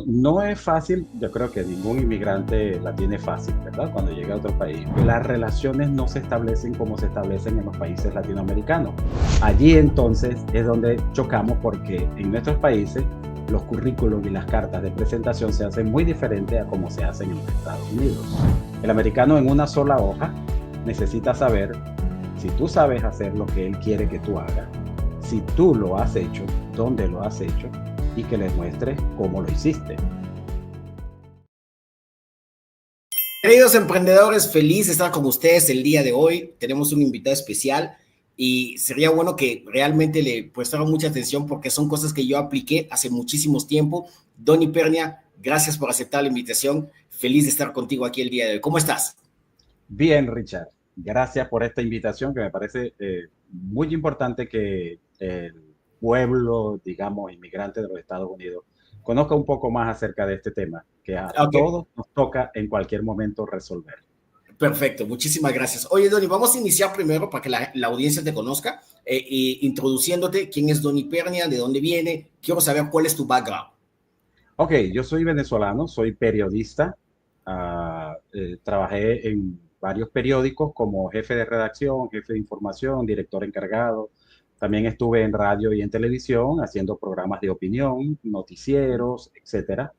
No es fácil, yo creo que ningún inmigrante la tiene fácil, ¿verdad? Cuando llega a otro país. Las relaciones no se establecen como se establecen en los países latinoamericanos. Allí entonces es donde chocamos porque en nuestros países los currículos y las cartas de presentación se hacen muy diferentes a como se hacen en los Estados Unidos. El americano en una sola hoja necesita saber si tú sabes hacer lo que él quiere que tú hagas, si tú lo has hecho, dónde lo has hecho y que les muestres cómo lo hiciste. Queridos emprendedores, feliz de estar con ustedes el día de hoy. Tenemos un invitado especial y sería bueno que realmente le prestaran mucha atención porque son cosas que yo apliqué hace muchísimos tiempo. Donny Pernia, gracias por aceptar la invitación. Feliz de estar contigo aquí el día de hoy. ¿Cómo estás? Bien, Richard, gracias por esta invitación que me parece muy importante que el pueblo, digamos, inmigrante de los Estados Unidos conozca un poco más acerca de este tema que a Ok, todos nos toca en cualquier momento resolver. perfecto. Muchísimas gracias. Oye, Donny, vamos a iniciar primero para que la audiencia te conozca, introduciéndote quién es Donny Pernia, de dónde viene. Quiero saber cuál es tu background. Ok, yo soy venezolano, soy periodista. Trabajé en varios periódicos como jefe de redacción, jefe de información, director encargado. También estuve en radio y en televisión haciendo programas de opinión, noticieros, etcétera.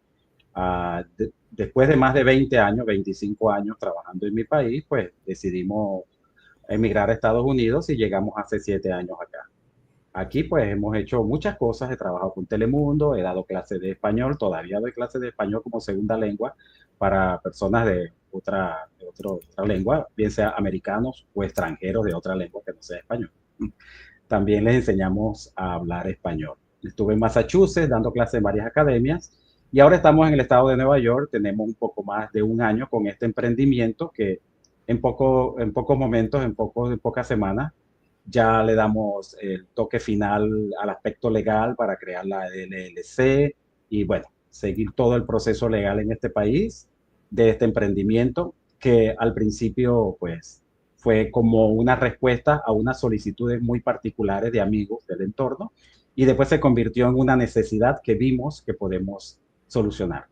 Después de más de 20 años, 25 años trabajando en mi país, pues decidimos emigrar a Estados Unidos y llegamos hace 7 años acá. Aquí pues hemos hecho muchas cosas, he trabajado con Telemundo, he dado clases de español, todavía doy clases de español como segunda lengua para personas de otra lengua, bien sea americanos o extranjeros de otra lengua que no sea español. También les enseñamos a hablar español. Estuve en Massachusetts dando clases en varias academias y ahora estamos en el estado de Nueva York, tenemos un poco más de un año con este emprendimiento que en pocos momentos, en pocas semanas, ya le damos el toque final al aspecto legal para crear la LLC y bueno, seguir todo el proceso legal en este país de este emprendimiento que al principio pues fue como una respuesta a unas solicitudes muy particulares de amigos del entorno y después se convirtió en una necesidad que vimos que podemos solucionar.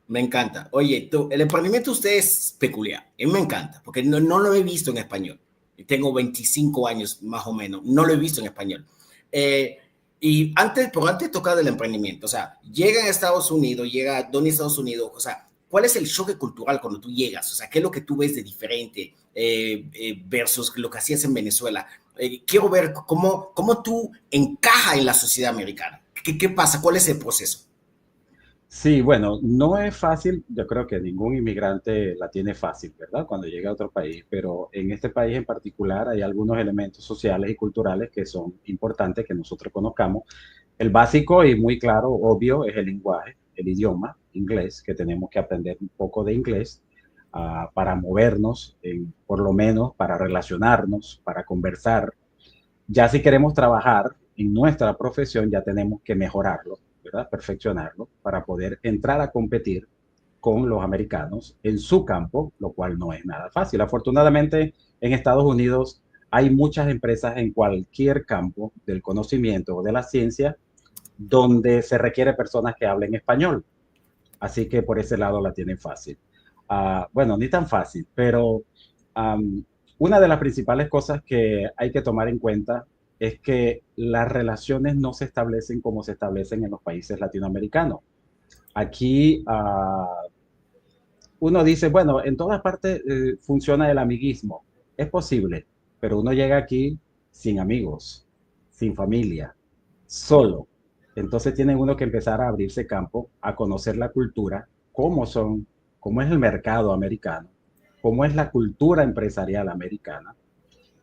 Me encanta. Oye, el emprendimiento de usted es peculiar. A mí me encanta, porque no lo he visto en español. Tengo 25 años más o menos. No lo he visto en español. Eh, pero antes de tocar del emprendimiento, o sea, llega a Estados Unidos, llega ¿dónde Estados Unidos? O sea, ¿cuál es el choque cultural cuando tú llegas? O sea, ¿qué es lo que tú ves de diferente versus lo que hacías en Venezuela? Quiero ver cómo tú encajas en la sociedad americana. ¿Qué pasa? ¿Cuál es el proceso? Sí, bueno, no es fácil, yo creo que ningún inmigrante la tiene fácil, ¿verdad? Cuando llega a otro país, pero en este país en particular hay algunos elementos sociales y culturales que son importantes que nosotros conozcamos. El básico y muy claro, obvio, es el lenguaje, el idioma inglés, que tenemos que aprender un poco de inglés para movernos, por lo menos para relacionarnos, para conversar. Ya si queremos trabajar en nuestra profesión, ya tenemos que mejorarlo, ¿verdad? Perfeccionarlo para poder entrar a competir con los americanos en su campo, lo cual no es nada fácil. Afortunadamente, en Estados Unidos hay muchas empresas en cualquier campo del conocimiento o de la ciencia donde se requiere personas que hablen español. Así que por ese lado la tienen fácil. Bueno, ni tan fácil, pero um, una de las principales cosas que hay que tomar en cuenta es que las relaciones no se establecen como se establecen en los países latinoamericanos. Aquí uno dice, bueno, en todas partes funciona el amiguismo. Es posible, pero uno llega aquí sin amigos, sin familia, solo. Entonces tiene uno que empezar a abrirse campo, a conocer la cultura, cómo es el mercado americano, cómo es la cultura empresarial americana.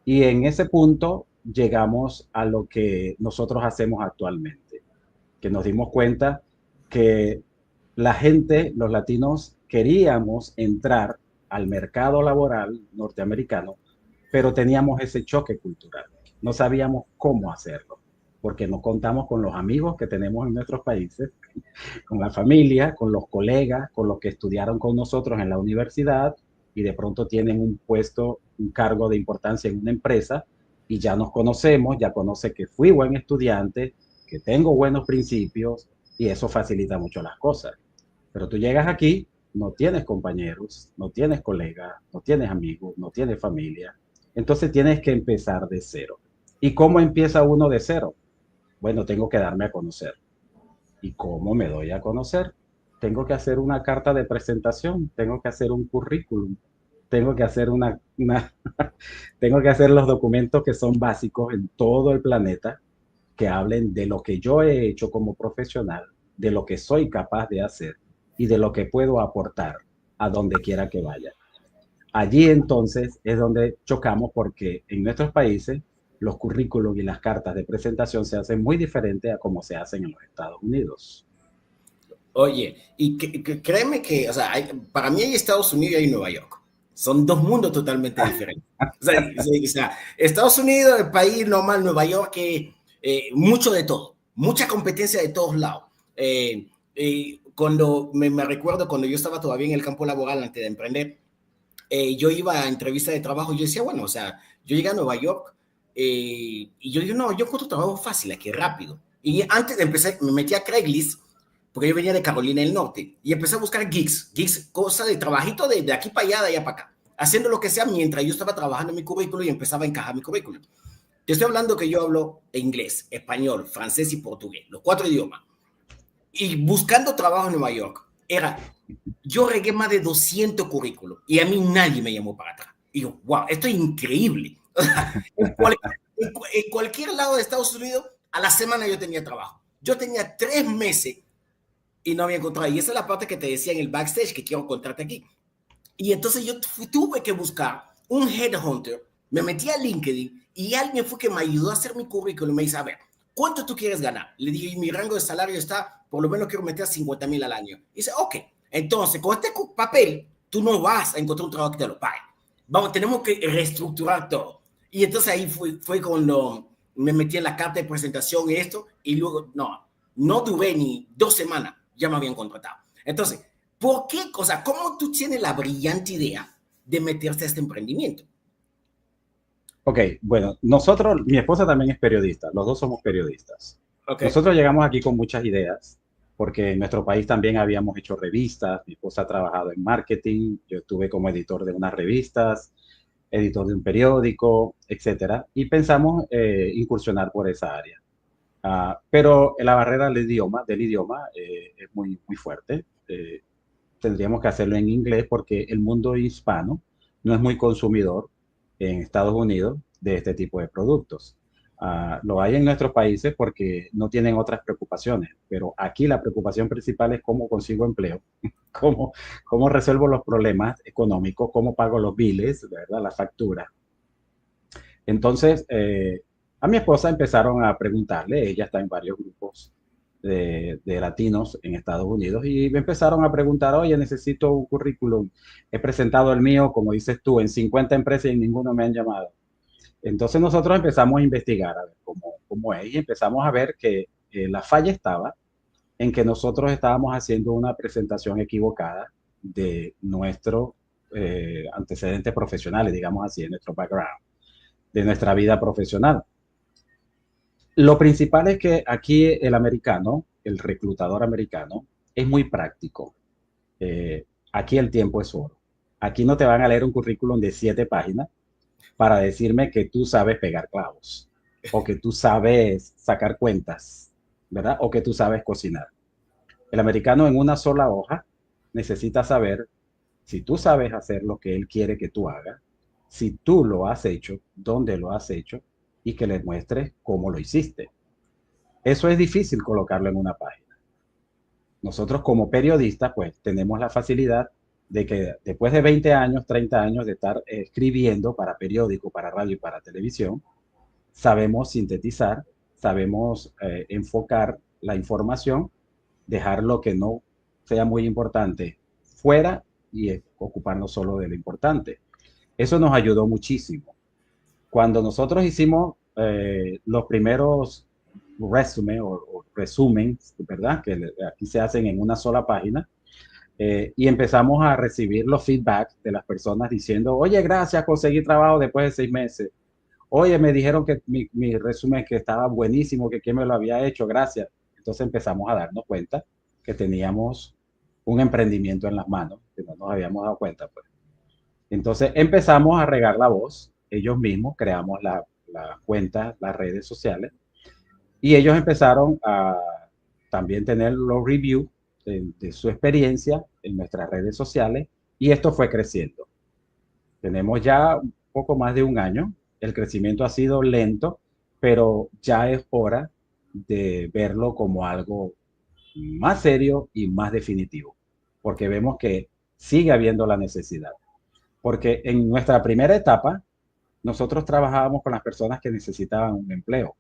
Y en ese punto llegamos a lo que nosotros hacemos actualmente, que nos dimos cuenta que la gente, los latinos, queríamos entrar al mercado laboral norteamericano, pero teníamos ese choque cultural. No sabíamos cómo hacerlo, porque no contamos con los amigos que tenemos en nuestros países, con la familia, con los colegas, con los que estudiaron con nosotros en la universidad y de pronto tienen un puesto, un cargo de importancia en una empresa y ya nos conocemos, ya conoce que fui buen estudiante, que tengo buenos principios y eso facilita mucho las cosas. Pero tú llegas aquí, no tienes compañeros, no tienes colegas, no tienes amigos, no tienes familia. Entonces tienes que empezar de cero. ¿Y cómo empieza uno de cero? Bueno, tengo que darme a conocer. ¿Y cómo me doy a conocer? Tengo que hacer una carta de presentación, tengo que hacer un currículum, tengo que hacer tengo que hacer los documentos que son básicos en todo el planeta, que hablen de lo que yo he hecho como profesional, de lo que soy capaz de hacer y de lo que puedo aportar a donde quiera que vaya. Allí entonces es donde chocamos porque en nuestros países los currículos y las cartas de presentación se hacen muy diferentes a como se hacen en los Estados Unidos. Oye, y créeme que, o sea, para mí hay Estados Unidos y hay Nueva York. Son dos mundos totalmente diferentes. O sea, Estados Unidos, el país normal, Nueva York, que mucho de todo, mucha competencia de todos lados. Cuando me recuerdo cuando yo estaba todavía en el campo laboral antes de emprender, yo iba a entrevista de trabajo y yo decía, bueno, o sea, yo llegué a Nueva York y yo digo, no, yo encuentro trabajo fácil aquí, rápido. Y antes de empezar, me metí a Craigslist porque yo venía de Carolina del Norte y empecé a buscar gigs, cosa de trabajito de aquí para allá, de allá para acá, haciendo lo que sea mientras yo estaba trabajando en mi currículo y empezaba a encajar mi currículum. Te estoy hablando que yo hablo inglés, español, francés y portugués, los 4 idiomas. Y buscando trabajo en Nueva York, yo regué más de 200 currículos y a mí nadie me llamó para atrás. Y yo, wow, esto es increíble. En cualquier lado de Estados Unidos, a la semana yo tenía trabajo. Yo tenía 3 meses y no había encontrado. Y esa es la parte que te decía en el backstage que quiero contarte aquí. Y entonces yo tuve que buscar un headhunter, me metí a LinkedIn y alguien fue que me ayudó a hacer mi currículum. Me dice, a ver, ¿cuánto tú quieres ganar? Le dije, mi rango de salario está, por lo menos quiero meter 50,000 al año. Y dice, ok, entonces con este papel tú no vas a encontrar un trabajo que te lo pague. Vamos, tenemos que reestructurar todo. Y entonces ahí fue cuando me metí en la carta de presentación y esto, y luego, no duré ni 2 semanas, ya me habían contratado. Entonces, ¿por qué? O sea, ¿cómo tú tienes la brillante idea de meterse a este emprendimiento? Ok, bueno, nosotros, mi esposa también es periodista, los dos somos periodistas. Ok. Nosotros llegamos aquí con muchas ideas, porque en nuestro país también habíamos hecho revistas, mi esposa ha trabajado en marketing, yo estuve como editor de unas revistas, editor de un periódico, etcétera, y pensamos incursionar por esa área. Pero la barrera del idioma es muy, muy fuerte. Tendríamos que hacerlo en inglés porque el mundo hispano no es muy consumidor en Estados Unidos de este tipo de productos. Lo hay en nuestros países porque no tienen otras preocupaciones, pero aquí la preocupación principal es cómo consigo empleo, cómo resuelvo los problemas económicos, cómo pago los biles, ¿verdad? La factura. Entonces, a mi esposa empezaron a preguntarle, ella está en varios grupos de latinos en Estados Unidos, y me empezaron a preguntar, oye, necesito un currículum, he presentado el mío, como dices tú, en 50 empresas y ninguno me han llamado. Entonces nosotros empezamos a investigar a ver cómo es y empezamos a ver que la falla estaba en que nosotros estábamos haciendo una presentación equivocada de nuestro antecedentes profesionales, digamos así, de nuestro background, de nuestra vida profesional. Lo principal es que aquí el americano, el reclutador americano, es muy práctico. Aquí el tiempo es oro. Aquí no te van a leer un currículum de 7 páginas para decirme que tú sabes pegar clavos o que tú sabes sacar cuentas, ¿verdad? O que tú sabes cocinar. El americano en una sola hoja necesita saber si tú sabes hacer lo que él quiere que tú hagas, si tú lo has hecho, dónde lo has hecho y que le muestres cómo lo hiciste. Eso es difícil colocarlo en una página. Nosotros como periodistas, pues tenemos la facilidad de que después de 20 años, 30 años de estar escribiendo para periódico, para radio y para televisión, sabemos sintetizar, sabemos enfocar la información, dejar lo que no sea muy importante fuera y ocuparnos solo de lo importante. Eso nos ayudó muchísimo. Cuando nosotros hicimos los primeros o resumen, ¿verdad? Que aquí se hacen en una sola página, y empezamos a recibir los feedback de las personas diciendo, oye, gracias, conseguí trabajo después de 6 meses. Oye, me dijeron que mi resumen que estaba buenísimo, que quién me lo había hecho, gracias. Entonces empezamos a darnos cuenta que teníamos un emprendimiento en las manos, que no nos habíamos dado cuenta, pues. Entonces empezamos a regar la voz, ellos mismos creamos la cuenta, las redes sociales, y ellos empezaron a también tener los reviews de su experiencia en nuestras redes sociales, y esto fue creciendo. Tenemos ya un poco más de un año, el crecimiento ha sido lento, pero ya es hora de verlo como algo más serio y más definitivo, porque vemos que sigue habiendo la necesidad. Porque en nuestra primera etapa, nosotros trabajábamos con las personas que necesitaban un empleo,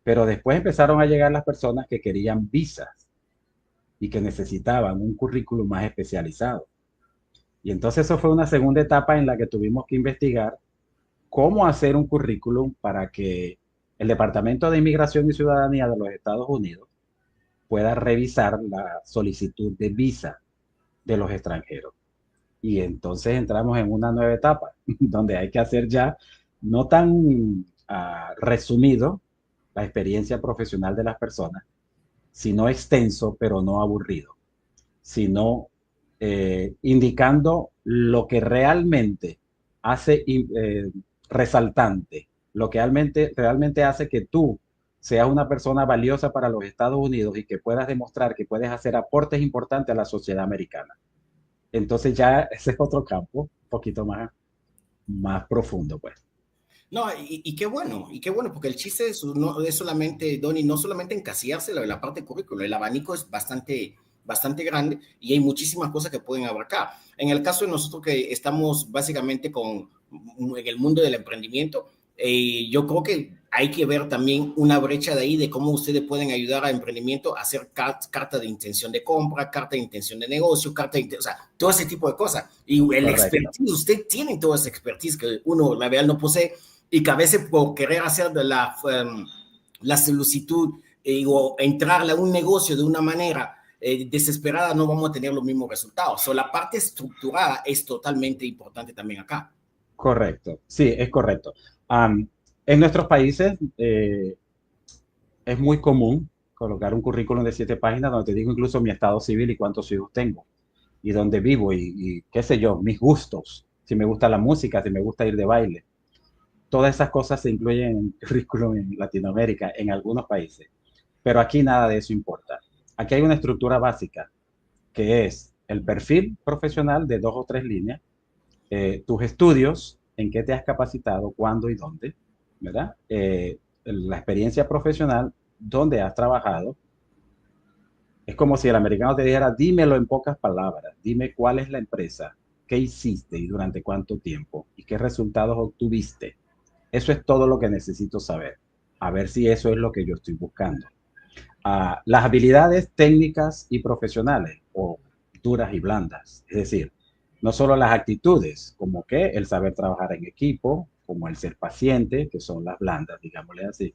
pero después empezaron a llegar las personas que querían visas y que necesitaban un currículum más especializado. Y entonces eso fue una segunda etapa en la que tuvimos que investigar cómo hacer un currículum para que el Departamento de Inmigración y Ciudadanía de los Estados Unidos pueda revisar la solicitud de visa de los extranjeros. Y entonces entramos en una nueva etapa, donde hay que hacer ya no tan resumido la experiencia profesional de las personas, sino extenso, pero no aburrido, sino indicando lo que realmente hace resaltante, lo que realmente hace que tú seas una persona valiosa para los Estados Unidos y que puedas demostrar que puedes hacer aportes importantes a la sociedad americana. Entonces ya ese es otro campo, un poquito más profundo, pues. No, y qué bueno, porque el chiste no es solamente, Donny, no solamente encasillarse en la parte currícula, el abanico es bastante grande y hay muchísimas cosas que pueden abarcar. En el caso de nosotros que estamos básicamente en el mundo del emprendimiento, yo creo que hay que ver también una brecha de ahí de cómo ustedes pueden ayudar al emprendimiento a hacer carta de intención de compra, carta de intención de negocio, o sea, todo ese tipo de cosas. Y el Correcto. expertise, usted tiene toda esa expertise que uno, la verdad, no posee y que a veces por querer hacer de la solicitud o entrarle a un negocio de una manera desesperada no vamos a tener los mismos resultados. So, la parte estructurada es totalmente importante también acá. Correcto, sí, es correcto. En nuestros países es muy común colocar un currículum de 7 páginas donde te digo incluso mi estado civil y cuántos hijos tengo y dónde vivo y qué sé yo, mis gustos, si me gusta la música, si me gusta ir de baile. Todas esas cosas se incluyen en el currículum en Latinoamérica, en algunos países, pero aquí nada de eso importa. Aquí hay una estructura básica que es el perfil profesional de 2 o 3 líneas, tus estudios, en qué te has capacitado, cuándo y dónde, ¿verdad? La experiencia profesional, dónde has trabajado. Es como si el americano te dijera, dímelo en pocas palabras, dime cuál es la empresa, qué hiciste y durante cuánto tiempo y qué resultados obtuviste. Eso es todo lo que necesito saber, a ver si eso es lo que yo estoy buscando. Las habilidades técnicas y profesionales, o duras y blandas, es decir, no solo las actitudes, como que el saber trabajar en equipo, como el ser paciente, que son las blandas, digámosle así,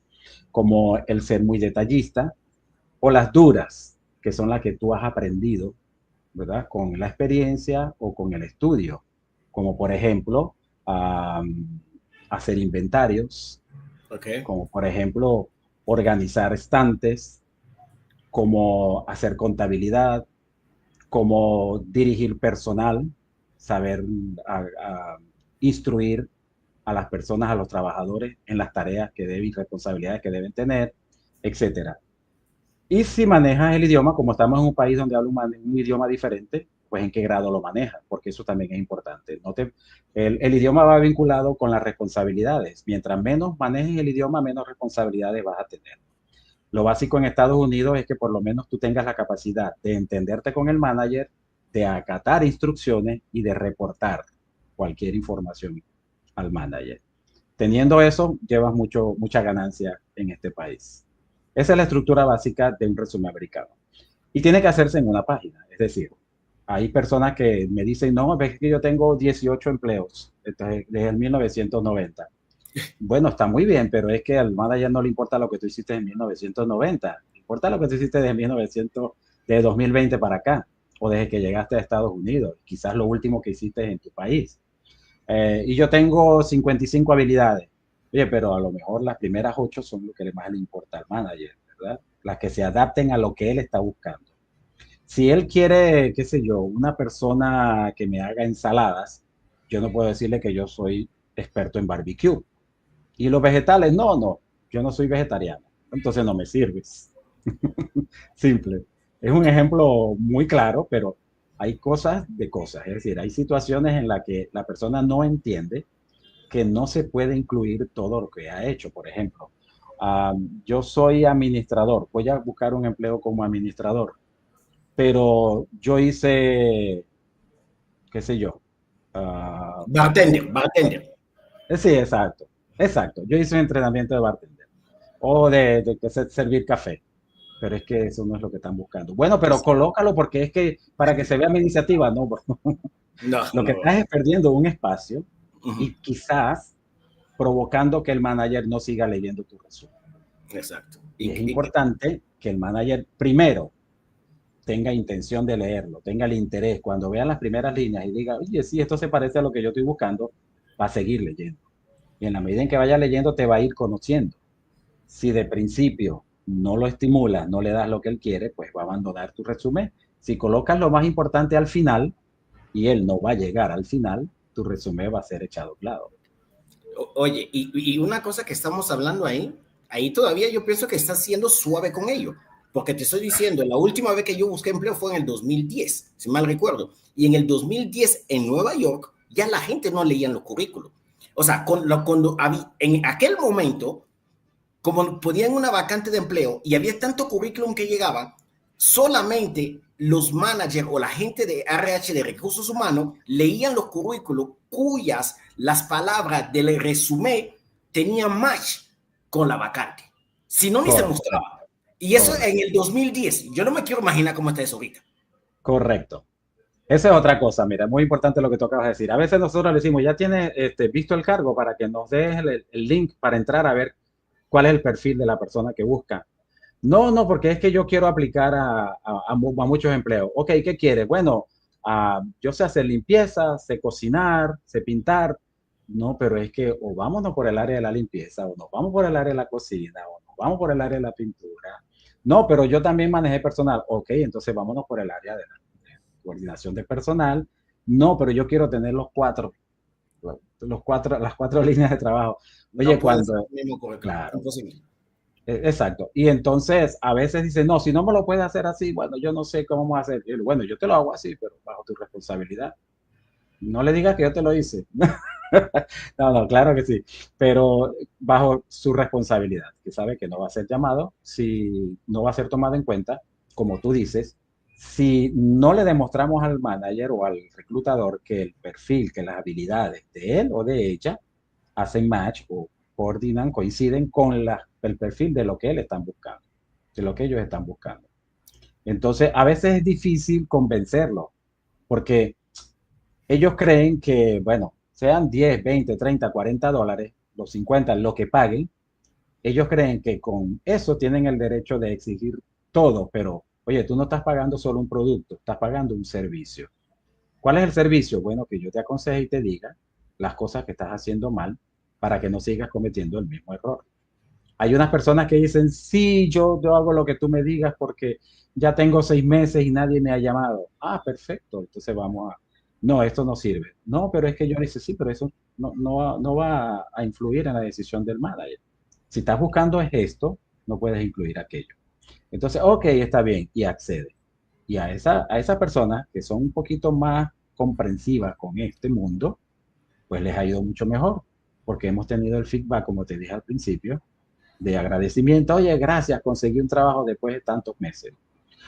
como el ser muy detallista, o las duras, que son las que tú has aprendido, ¿verdad? Con la experiencia o con el estudio, como por ejemplo, hacer inventarios, Okay. como por ejemplo, organizar estantes, como hacer contabilidad, como dirigir personal, saber a instruir a las personas, a los trabajadores en las tareas que deben y responsabilidades que deben tener, etcétera. Y si manejas el idioma, como estamos en un país donde habla un idioma diferente, pues en qué grado lo manejas, porque eso también es importante. El idioma va vinculado con las responsabilidades. Mientras menos manejes el idioma, menos responsabilidades vas a tener. Lo básico en Estados Unidos es que por lo menos tú tengas la capacidad de entenderte con el manager, de acatar instrucciones y de reportar cualquier información al manager. Teniendo eso, llevas mucha ganancia en este país. Esa es la estructura básica de un resumen americano. Y tiene que hacerse en una página. Es decir, hay personas que me dicen, no, ves que yo tengo 18 empleos desde el 1990. Bueno, está muy bien, pero es que al manager no le importa lo que tú hiciste en 1990. Le importa lo que tú hiciste desde 1900, de 2020 para acá, o desde que llegaste a Estados Unidos, quizás lo último que hiciste en tu país. Y yo tengo 55 habilidades. Oye, pero a lo mejor las primeras 8 son lo que más le importa al manager, ¿verdad? Las que se adapten a lo que él está buscando. Si él quiere, qué sé yo, una persona que me haga ensaladas, yo no puedo decirle que yo soy experto en barbecue. Y los vegetales, no, no, yo no soy vegetariano, entonces no me sirves. Simple. Es un ejemplo muy claro, pero hay cosas de cosas. Es decir, hay situaciones en las que la persona no entiende que no se puede incluir todo lo que ha hecho. Por ejemplo, yo soy administrador, voy a buscar un empleo como administrador, pero yo hice, qué sé yo, Bartender, bartender. sí, exacto, exacto. Yo hice un entrenamiento de bartender o de servir café, pero es que eso no es lo que están buscando. Bueno, pero colócalo porque es que para que se vea mi iniciativa, no, No, lo que no. estás es perdiendo un espacio Ujú. y quizás provocando que el manager no siga leyendo tu resumen. Exacto. Y es importante que el manager primero tenga intención de leerlo, tenga el interés, cuando vea las primeras líneas y diga, oye, sí, esto se parece a lo que yo estoy buscando, va a seguir leyendo. Y en la medida en que vaya leyendo, te va a ir conociendo. Si de principio no lo estimulas, no le das lo que él quiere, pues va a abandonar tu resumen. Si colocas lo más importante al final y él no va a llegar al final, tu resumen va a ser echado a un lado. Oye, y una cosa que estamos hablando ahí todavía yo pienso que estás siendo suave con ello, porque te estoy diciendo, la última vez que yo busqué empleo fue en el 2010, si mal recuerdo, y en el 2010 en Nueva York ya la gente no leía los currículos. O sea, cuando había, en aquel momento, como ponían una vacante de empleo y había tanto currículum que llegaban, solamente los managers o la gente de RH de recursos humanos leían los currículos cuyas las palabras del resumen tenían match con la vacante. Si no, ni se Correcto, mostraba. Y eso en correcto, el 2010. Yo no me quiero imaginar cómo está eso ahorita. correcto. Esa es otra cosa, mira, muy importante lo que tú acabas de decir. A veces nosotros le decimos, ya tienes visto el cargo para que nos des el link para entrar a ver cuál es el perfil de la persona que busca. No, no, porque es que yo quiero aplicar a muchos empleos. Ok, ¿qué quieres? Bueno, yo sé hacer limpieza, sé cocinar, sé pintar. No, pero es que o vámonos por el área de la limpieza, o nos vamos por el área de la cocina, o nos vamos por el área de la pintura. No, pero yo también manejé personal. Ok, entonces vámonos por el área de la coordinación de personal. No, pero yo quiero tener las cuatro líneas de trabajo. No Oye, puede ser cuando, el mismo currículum. claro, Imposible. exacto. Y entonces a veces dicen, no, si no me lo puedes hacer así, bueno, yo no sé cómo vamos a hacer. Y yo, bueno, yo te lo hago así, pero bajo tu responsabilidad. No le digas que yo te lo hice. No, no, claro que sí, pero bajo su responsabilidad, que sabe que no va a ser llamado, si no va a ser tomado en cuenta, como tú dices, si no le demostramos al manager o al reclutador que el perfil, que las habilidades de él o de ella hacen match o coordinan, coinciden con el perfil de lo que él están buscando, de lo que ellos están buscando. Entonces, a veces es difícil convencerlo, porque ellos creen que, bueno, sean 10, 20, 30, 40 dólares, los 50, lo que paguen, ellos creen que con eso tienen el derecho de exigir todo, pero oye, tú no estás pagando solo un producto, estás pagando un servicio. ¿Cuál es el servicio? Bueno, que yo te aconseje y te diga las cosas que estás haciendo mal para que no sigas cometiendo el mismo error. Hay unas personas que dicen, sí, yo hago lo que tú me digas porque ya tengo 6 meses y nadie me ha llamado. Ah, perfecto, entonces vamos a... No, esto no sirve. No, pero es que yo le dice, sí, pero eso no va a influir en la decisión del manager. Si estás buscando es esto, no puedes incluir aquello. Entonces, ok, está bien, y accede. Y a esas personas que son un poquito más comprensivas con este mundo, pues les ha ido mucho mejor, porque hemos tenido el feedback, como te dije al principio, de agradecimiento. Oye, gracias, conseguí un trabajo después de tantos meses.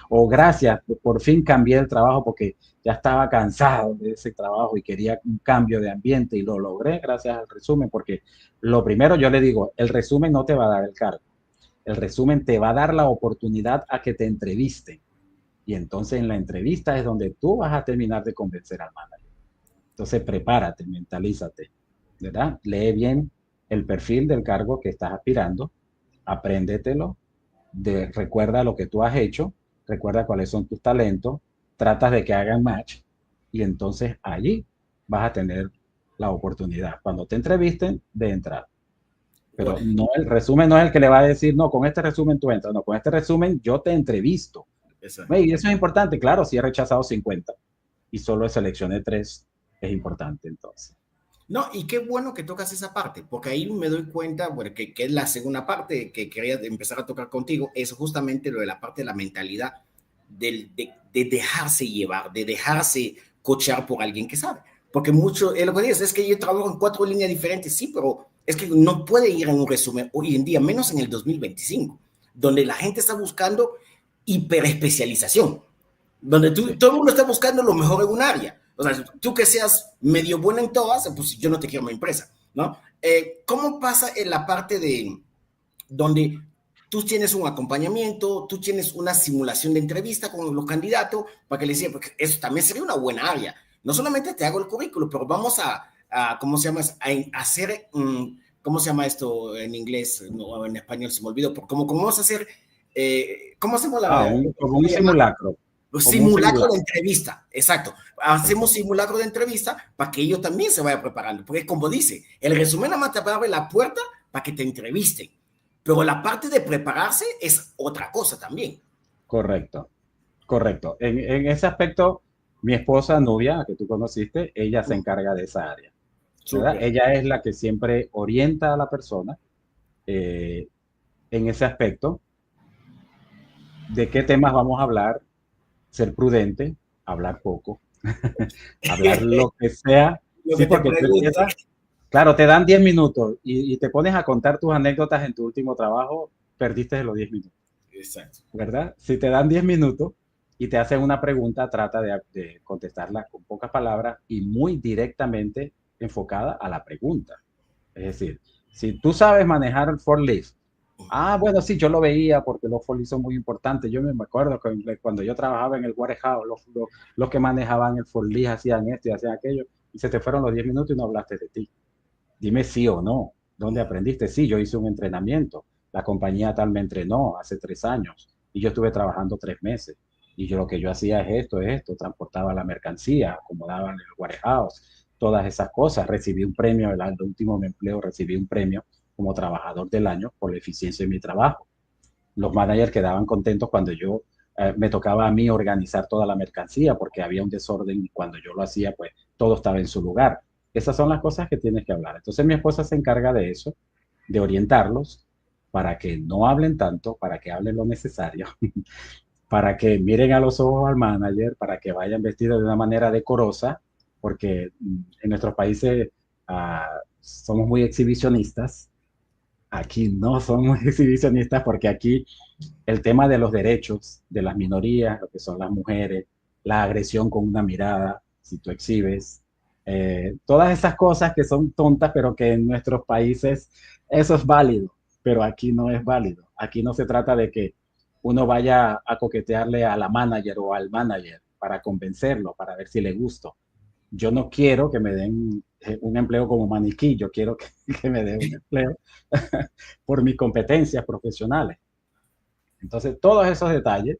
O gracias, por fin cambié el trabajo porque ya estaba cansado de ese trabajo y quería un cambio de ambiente y lo logré gracias al resumen, porque lo primero yo le digo, el resumen no te va a dar el cargo, el resumen te va a dar la oportunidad a que te entrevisten. Y entonces en la entrevista es donde tú vas a terminar de convencer al manager. Entonces prepárate, mentalízate, ¿verdad? Lee bien el perfil del cargo que estás aspirando, apréndetelo, recuerda lo que tú has hecho, recuerda cuáles son tus talentos, tratas de que hagan match y entonces allí vas a tener la oportunidad, cuando te entrevisten, de entrar. Pero no, el resumen no es el que le va a decir, no, con este resumen tú entras, no, con este resumen yo te entrevisto Eso. Y eso es importante, claro, si he rechazado 50 y solo seleccioné 3, es importante entonces. No, y qué bueno que tocas esa parte, porque ahí me doy cuenta, bueno, que es la segunda parte que quería empezar a tocar contigo, es justamente lo de la parte de la mentalidad, de dejarse llevar, de dejarse cochear por alguien que sabe. Porque mucho, lo que dices es que yo trabajo en 4 líneas diferentes, sí, pero es que no puede ir en un resumen hoy en día, menos en el 2025, donde la gente está buscando hiperespecialización, donde Sí. todo el mundo está buscando lo mejor en un área. O sea, tú que seas medio buena en todas, pues yo no te quiero en mi empresa, ¿no? ¿Cómo pasa en la parte de donde tú tienes un acompañamiento, tú tienes una simulación de entrevista con los candidatos para que les diga, porque eso también sería una buena área. No solamente te hago el currículo, pero vamos a ¿cómo se llama? A hacer, ¿cómo se llama esto en inglés? No, en español se me olvidó, ¿cómo vamos a hacer? ¿Cómo hacemos Como un simulacro. Como un simulacro de simulacro. entrevista? Exacto. Hacemos Exacto. simulacro de entrevista para que ellos también se vayan preparando. Porque como dice, el resumen nada más te abre la puerta para que te entrevisten. Pero la parte de prepararse es otra cosa también. Correcto, correcto. En ese aspecto, mi esposa Nubia, que tú conociste, ella se encarga de esa área, ¿verdad? Súper. Ella es la que siempre orienta a la persona eh, en ese aspecto, de qué temas vamos a hablar, ser prudente, hablar poco, hablar lo que sea. Lo Sí, que te porque tú pregunte. empiezas, claro, te dan 10 minutos y te pones a contar tus anécdotas en tu último trabajo, perdiste los 10 minutos. Exacto. ¿Verdad? Si te dan 10 minutos y te hacen una pregunta, trata de contestarla con pocas palabras y muy directamente enfocada a la pregunta. Es decir, si tú sabes manejar el forklift, bueno, sí, yo lo veía porque los forklifts son muy importantes. Yo me acuerdo que cuando yo trabajaba en el warehouse, los que manejaban el forklift hacían esto y hacían aquello, y se te fueron los 10 minutos y no hablaste de ti. Dime sí o no. ¿Dónde aprendiste? Sí, yo hice un entrenamiento. La compañía tal me entrenó hace 3 años y yo estuve trabajando 3 meses. Y yo lo que yo hacía es esto, transportaba la mercancía, acomodaba en el warehouse, todas esas cosas. Recibí un premio, el último empleo recibí un premio como trabajador del año por la eficiencia de mi trabajo. Los managers quedaban contentos cuando yo me tocaba a mí organizar toda la mercancía porque había un desorden y cuando yo lo hacía, pues todo estaba en su lugar. Esas son las cosas que tienes que hablar. Entonces mi esposa se encarga de eso, de orientarlos para que no hablen tanto, para que hablen lo necesario, para que miren a los ojos al manager, para que vayan vestidos de una manera decorosa, porque en nuestros países somos muy exhibicionistas. Aquí no somos exhibicionistas porque aquí el tema de los derechos de las minorías, lo que son las mujeres, la agresión con una mirada, si tú exhibes, todas esas cosas que son tontas, pero que en nuestros países eso es válido, pero aquí no es válido. Aquí no se trata de que uno vaya a coquetearle a la manager o al manager para convencerlo, para ver si le gusto. Yo no quiero que me den un empleo como maniquí, yo quiero que me den un empleo por mis competencias profesionales. Entonces, todos esos detalles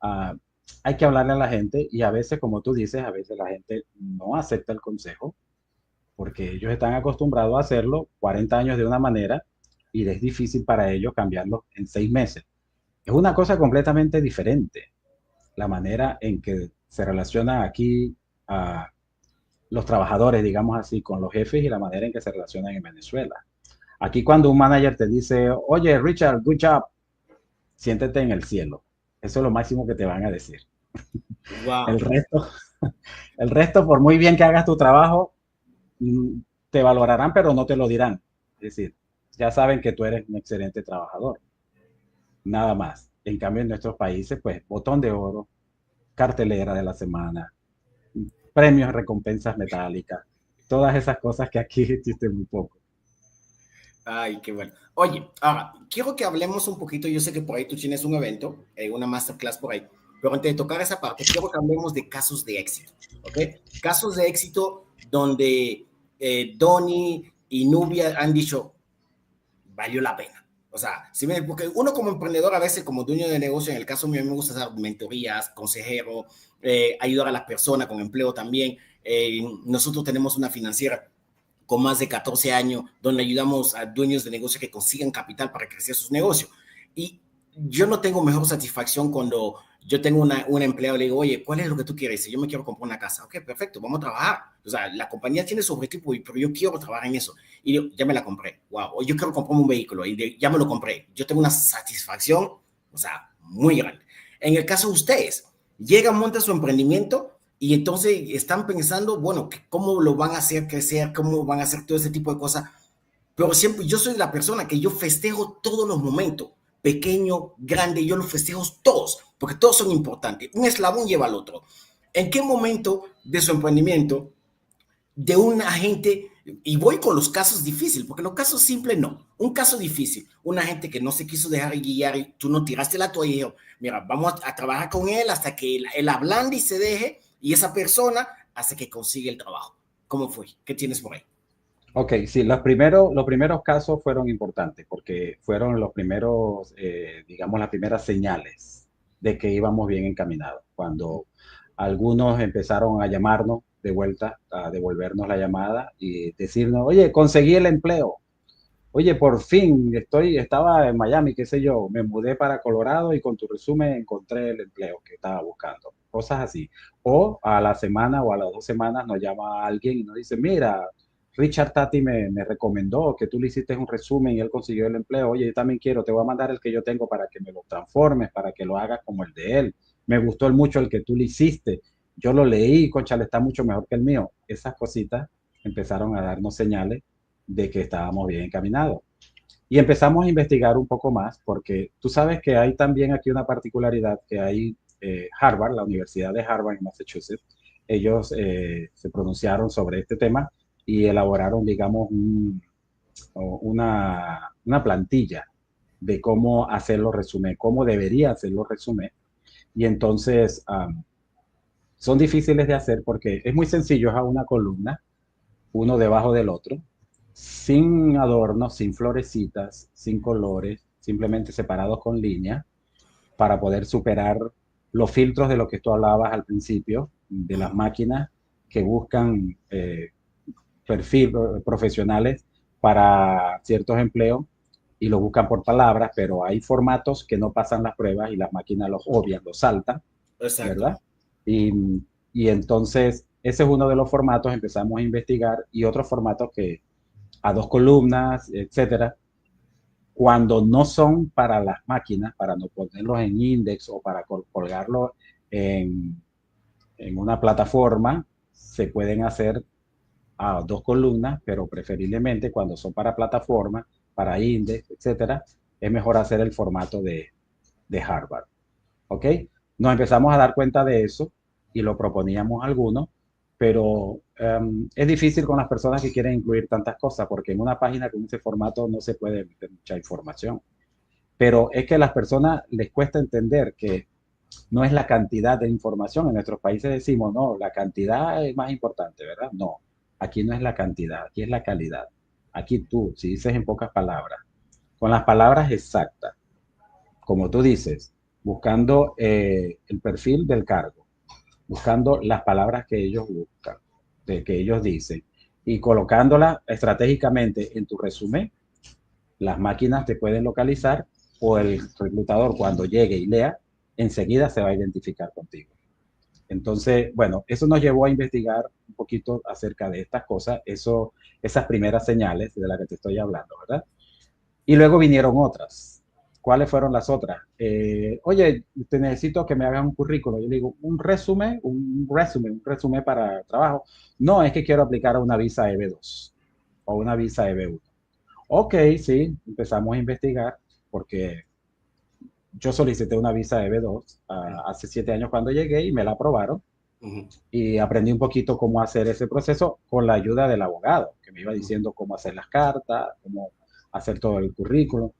uh, hay que hablarle a la gente y a veces, como tú dices, a veces la gente no acepta el consejo porque ellos están acostumbrados a hacerlo 40 años de una manera y es difícil para ellos cambiarlo en 6 meses. Es una cosa completamente diferente la manera en que se relacionan aquí uh, los trabajadores, digamos así, con los jefes y la manera en que se relacionan en Venezuela. Aquí cuando un manager te dice, oye, Richard, good job, siéntete en el cielo. Eso es lo máximo que te van a decir. El Wow. resto, el resto, por muy bien que hagas tu trabajo, te valorarán, pero no te lo dirán. Es decir, ya saben que tú eres un excelente trabajador. Nada más. En cambio, en nuestros países, pues, botón de oro, cartelera de la semana, premios, recompensas metálicas, todas esas cosas que aquí existen muy poco. Ay, qué bueno. Oye, ahora, quiero que hablemos un poquito, yo sé que por ahí tú tienes un evento, una masterclass por ahí, pero antes de tocar esa parte, quiero que hablemos de casos de éxito, ¿ok? Casos de éxito donde Donny y Nubia han dicho, valió la pena. O sea, si me, porque uno como emprendedor a veces, como dueño de negocio, en el caso mío, me gusta dar mentorías, consejero, ayudar a las personas con empleo también. Nosotros tenemos una financiera con más de 14 años, donde ayudamos a dueños de negocios que consigan capital para crecer sus negocios. Y yo no tengo mejor satisfacción cuando yo tengo una empleada, le digo, oye, ¿cuál es lo que tú quieres? Si yo me quiero comprar una casa, ok, perfecto, vamos a trabajar. O sea, la compañía tiene su objetivo, pero yo quiero trabajar en eso. Y yo, ya me la compré, wow. O yo quiero comprarme un vehículo y ya me lo compré. Yo tengo una satisfacción, o sea, muy grande. En el caso de ustedes, llegan, montan su emprendimiento y entonces están pensando, bueno, cómo lo van a hacer crecer, cómo van a hacer todo ese tipo de cosas. Pero siempre yo soy la persona que yo festejo todos los momentos, pequeño, grande, yo los festejo todos, porque todos son importantes. Un eslabón lleva al otro. ¿En qué momento de su emprendimiento, de una gente, y voy con los casos difíciles, porque los casos simples no, un caso difícil, una gente que no se quiso dejar guiar y tú no tiraste la toalla y dijo, mira, vamos a trabajar con él hasta que él ablande y se deje, y esa persona hace que consiga el trabajo? ¿Cómo fue? ¿Qué tienes por ahí? Ok, sí, los primeros casos fueron importantes porque fueron los primeros, digamos, las primeras señales de que íbamos bien encaminados. Cuando algunos empezaron a llamarnos de vuelta, a devolvernos la llamada y decirnos, oye, conseguí el empleo. Oye, por fin, estaba en Miami, qué sé yo, me mudé para Colorado y con tu resumen encontré el empleo que estaba buscando. Cosas así. O a la semana o a las 2 semanas nos llama alguien y nos dice, mira, Richard Tati me recomendó que tú le hiciste un resumen y él consiguió el empleo. Oye, yo también quiero, te voy a mandar el que yo tengo para que me lo transformes, para que lo hagas como el de él. Me gustó mucho el que tú le hiciste. Yo lo leí, concha, le está mucho mejor que el mío. Esas cositas empezaron a darnos señales de que estábamos bien encaminados. Y empezamos a investigar un poco más, porque tú sabes que hay también aquí una particularidad, que hay Harvard, la Universidad de Harvard en Massachusetts, ellos se pronunciaron sobre este tema y elaboraron, digamos, una plantilla de cómo hacer los resúmenes, cómo debería hacer los resúmenes. Y entonces son difíciles de hacer porque es muy sencillo, es a una columna, uno debajo del otro, sin adornos, sin florecitas, sin colores, simplemente separados con líneas, para poder superar los filtros de lo que tú hablabas al principio, de las máquinas que buscan perfil profesionales para ciertos empleos y lo buscan por palabras, pero hay formatos que no pasan las pruebas y las máquinas los obvian, los saltan, Exacto. ¿verdad? Y, y entonces ese es uno de los formatos, empezamos a investigar y otros formatos que a 2 columnas, etcétera, cuando no son para las máquinas, para no ponerlos en index o para colgarlos en, en una plataforma, se pueden hacer a 2 columnas, pero preferiblemente cuando son para plataformas, para index, etcétera, es mejor hacer el formato de Harvard. ¿Ok? Nos empezamos a dar cuenta de eso y lo proponíamos a algunos, pero es difícil con las personas que quieren incluir tantas cosas, porque en una página con ese formato no se puede meter mucha información. Pero es que a las personas les cuesta entender que no es la cantidad de información. En nuestros países decimos, no, la cantidad es más importante, ¿verdad? No, aquí no es la cantidad, aquí es la calidad. Aquí tú, si dices en pocas palabras, con las palabras exactas, como tú dices, buscando el perfil del cargo, buscando las palabras que ellos buscan, de que ellos dicen, y colocándolas estratégicamente en tu resumen, las máquinas te pueden localizar o el reclutador cuando llegue y lea, enseguida se va a identificar contigo. Entonces, bueno, eso nos llevó a investigar un poquito acerca de estas cosas, esas primeras señales de las que te estoy hablando, ¿verdad? Y luego vinieron otras. ¿Cuáles fueron las otras? Oye, te necesito que me hagas un currículo. Yo le digo, un resumen para trabajo. No, es que quiero aplicar a una visa EB2 o una visa EB1. Ok, sí, empezamos a investigar porque yo solicité una visa EB2 hace 7 años cuando llegué y me la aprobaron Uh-huh. y aprendí un poquito cómo hacer ese proceso con la ayuda del abogado, que me iba diciendo cómo hacer las cartas, cómo hacer todo el currículum.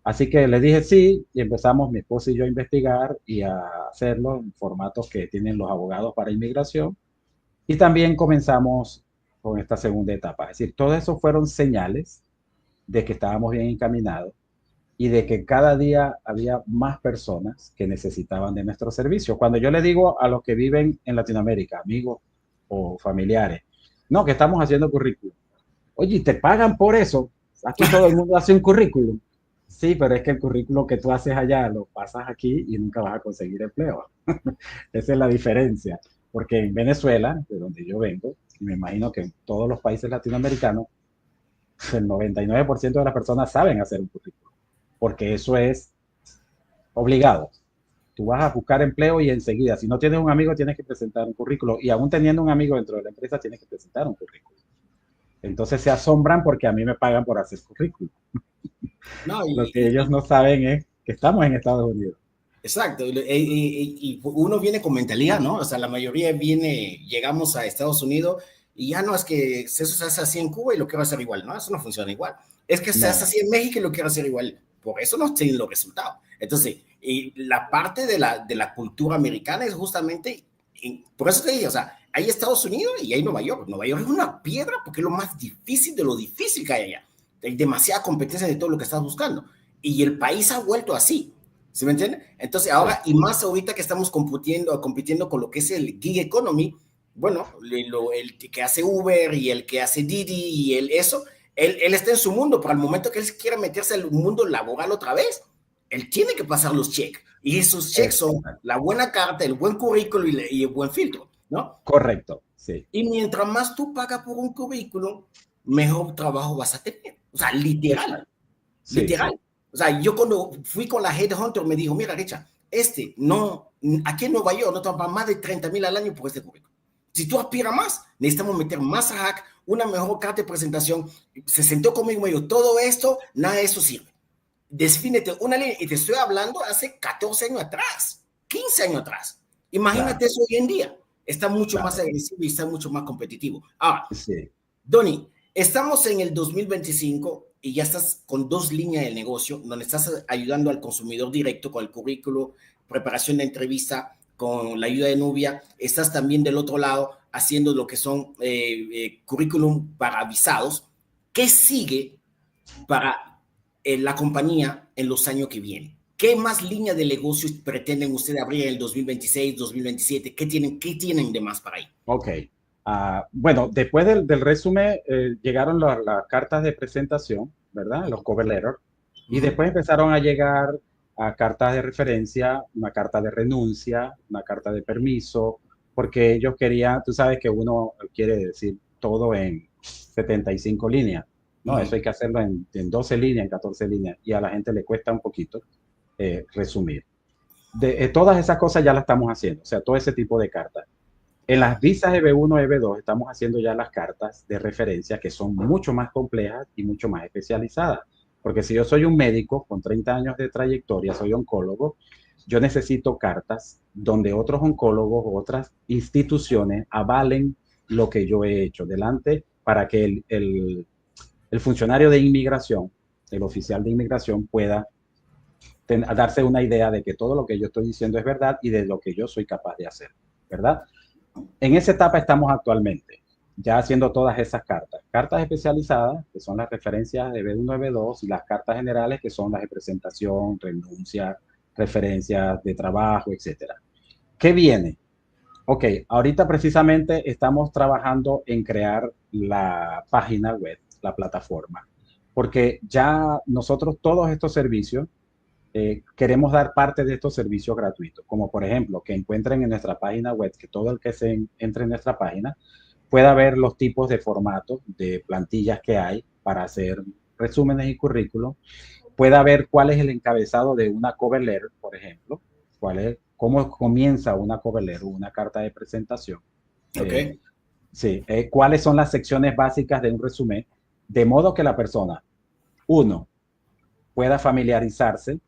Así que le dije sí y empezamos mi esposa y yo a investigar y a hacerlo en formatos que tienen los abogados para inmigración. Y también comenzamos con esta segunda etapa. Es decir, todo eso fueron señales de que estábamos bien encaminados y de que cada día había más personas que necesitaban de nuestro servicio. Cuando yo le digo a los que viven en Latinoamérica, amigos o familiares, no, que estamos haciendo currículum. Oye, ¿te pagan por eso? Aquí todo el mundo hace un currículum. Sí, pero es que el currículo que tú haces allá lo pasas aquí y nunca vas a conseguir empleo. Esa es la diferencia. Porque en Venezuela, de donde yo vengo, y me imagino que en todos los países latinoamericanos, el 99% de las personas saben hacer un currículo, porque eso es obligado. Tú vas a buscar empleo y enseguida, si no tienes un amigo, tienes que presentar un currículo. Y aún teniendo un amigo dentro de la empresa, tienes que presentar un currículo. Entonces se asombran porque a mí me pagan por hacer currículum. No, Lo que ellos no saben es que estamos en Estados Unidos. exacto, y uno viene con mentalidad, ¿no? O sea, la mayoría llegamos a Estados Unidos y ya no es que eso se hace así en Cuba y lo quiero hacer igual, ¿no? Eso no funciona igual. Es que se hace No, así en México y lo quiero hacer igual. Por eso no tienen los resultados. Entonces, y la parte de la cultura americana es justamente, por eso te dije, o sea, hay Estados Unidos y hay Nueva York. Nueva York es una piedra porque es lo más difícil de lo difícil que hay allá. Hay demasiada competencia de todo lo que estás buscando. Y el país ha vuelto así. ¿Sí me entiende? Entonces sí, ahora, y más ahorita que estamos compitiendo con lo que es el gig economy, bueno, el que hace Uber y el que hace Didi y eso, él está en su mundo, pero al momento que él quiera meterse al mundo laboral otra vez, él tiene que pasar los cheques. Y esos cheques es son la buena carta, el buen currículo y el buen filtro, ¿no? correcto, sí, Y mientras más tú pagas por un currículum, mejor trabajo vas a tener. O sea, literal. exacto, sí, sí, Literal. O sea, yo cuando fui con la Headhunter me dijo, mira, Richa, no, aquí en Nueva York no te va más de 30,000 al año por este currículum. Si tú aspiras más, necesitamos meter más hack, una mejor carta de presentación. Se sentó conmigo y me dijo, todo esto, nada de eso sirve. Defínete una línea. Y te estoy hablando hace 14 años atrás, 15 años atrás. Imagínate claro, eso hoy en día. Está mucho más claro, agresivo y está mucho más competitivo. Ahora, sí, Donny, estamos en el 2025 y ya estás con dos líneas de negocio, donde estás ayudando al consumidor directo con el currículo, preparación de entrevista, con la ayuda de Nubia. Estás también del otro lado haciendo lo que son currículum para avisados. ¿Qué sigue para la compañía en los años que vienen? ¿Qué más líneas de negocios pretenden ustedes abrir en el 2026, 2027? Qué tienen de más para ahí? ok. Bueno, después del resumen llegaron las cartas de presentación, ¿verdad? Los cover letters. Uh Y -huh. después empezaron a llegar a cartas de referencia, una carta de renuncia, una carta de permiso, porque ellos querían, tú sabes que uno quiere decir todo en 75 líneas, Uh ¿no? -huh. Eso hay que hacerlo en 12 líneas, en 14 líneas, y a la gente le cuesta un poquito resumir. Todas esas cosas ya las estamos haciendo, o sea, todo ese tipo de cartas. En las Ajá. visas EB1, EB2 estamos haciendo ya las cartas de referencia que son mucho más complejas y mucho más especializadas. Porque si yo soy un médico con 30 años de trayectoria, soy oncólogo, yo necesito cartas donde otros oncólogos o otras instituciones avalen lo que yo he hecho delante para que el funcionario de inmigración, el oficial de inmigración, pueda darse una idea de que todo lo que yo estoy diciendo es verdad y de lo que yo soy capaz de hacer, ¿verdad? En esa etapa estamos actualmente, ya haciendo todas esas cartas. Cartas especializadas, que son las referencias de B1 y B2, y las cartas generales, que son las de presentación, renuncia, referencias de trabajo, etcétera. ¿Qué viene? Ok, ahorita precisamente estamos trabajando en crear la página web, la plataforma, porque ya nosotros todos estos servicios queremos dar parte de estos servicios gratuitos, como por ejemplo que encuentren en nuestra página web, que todo el que entre en nuestra página pueda ver los tipos de formatos de plantillas que hay para hacer resúmenes y currículos, pueda ver cuál es el encabezado de una cover letter, por ejemplo, cómo comienza una cover letter, una carta de presentación, Ok. eh, sí, cuáles son las secciones básicas de un resumen, de modo que la persona, uno, pueda familiarizarse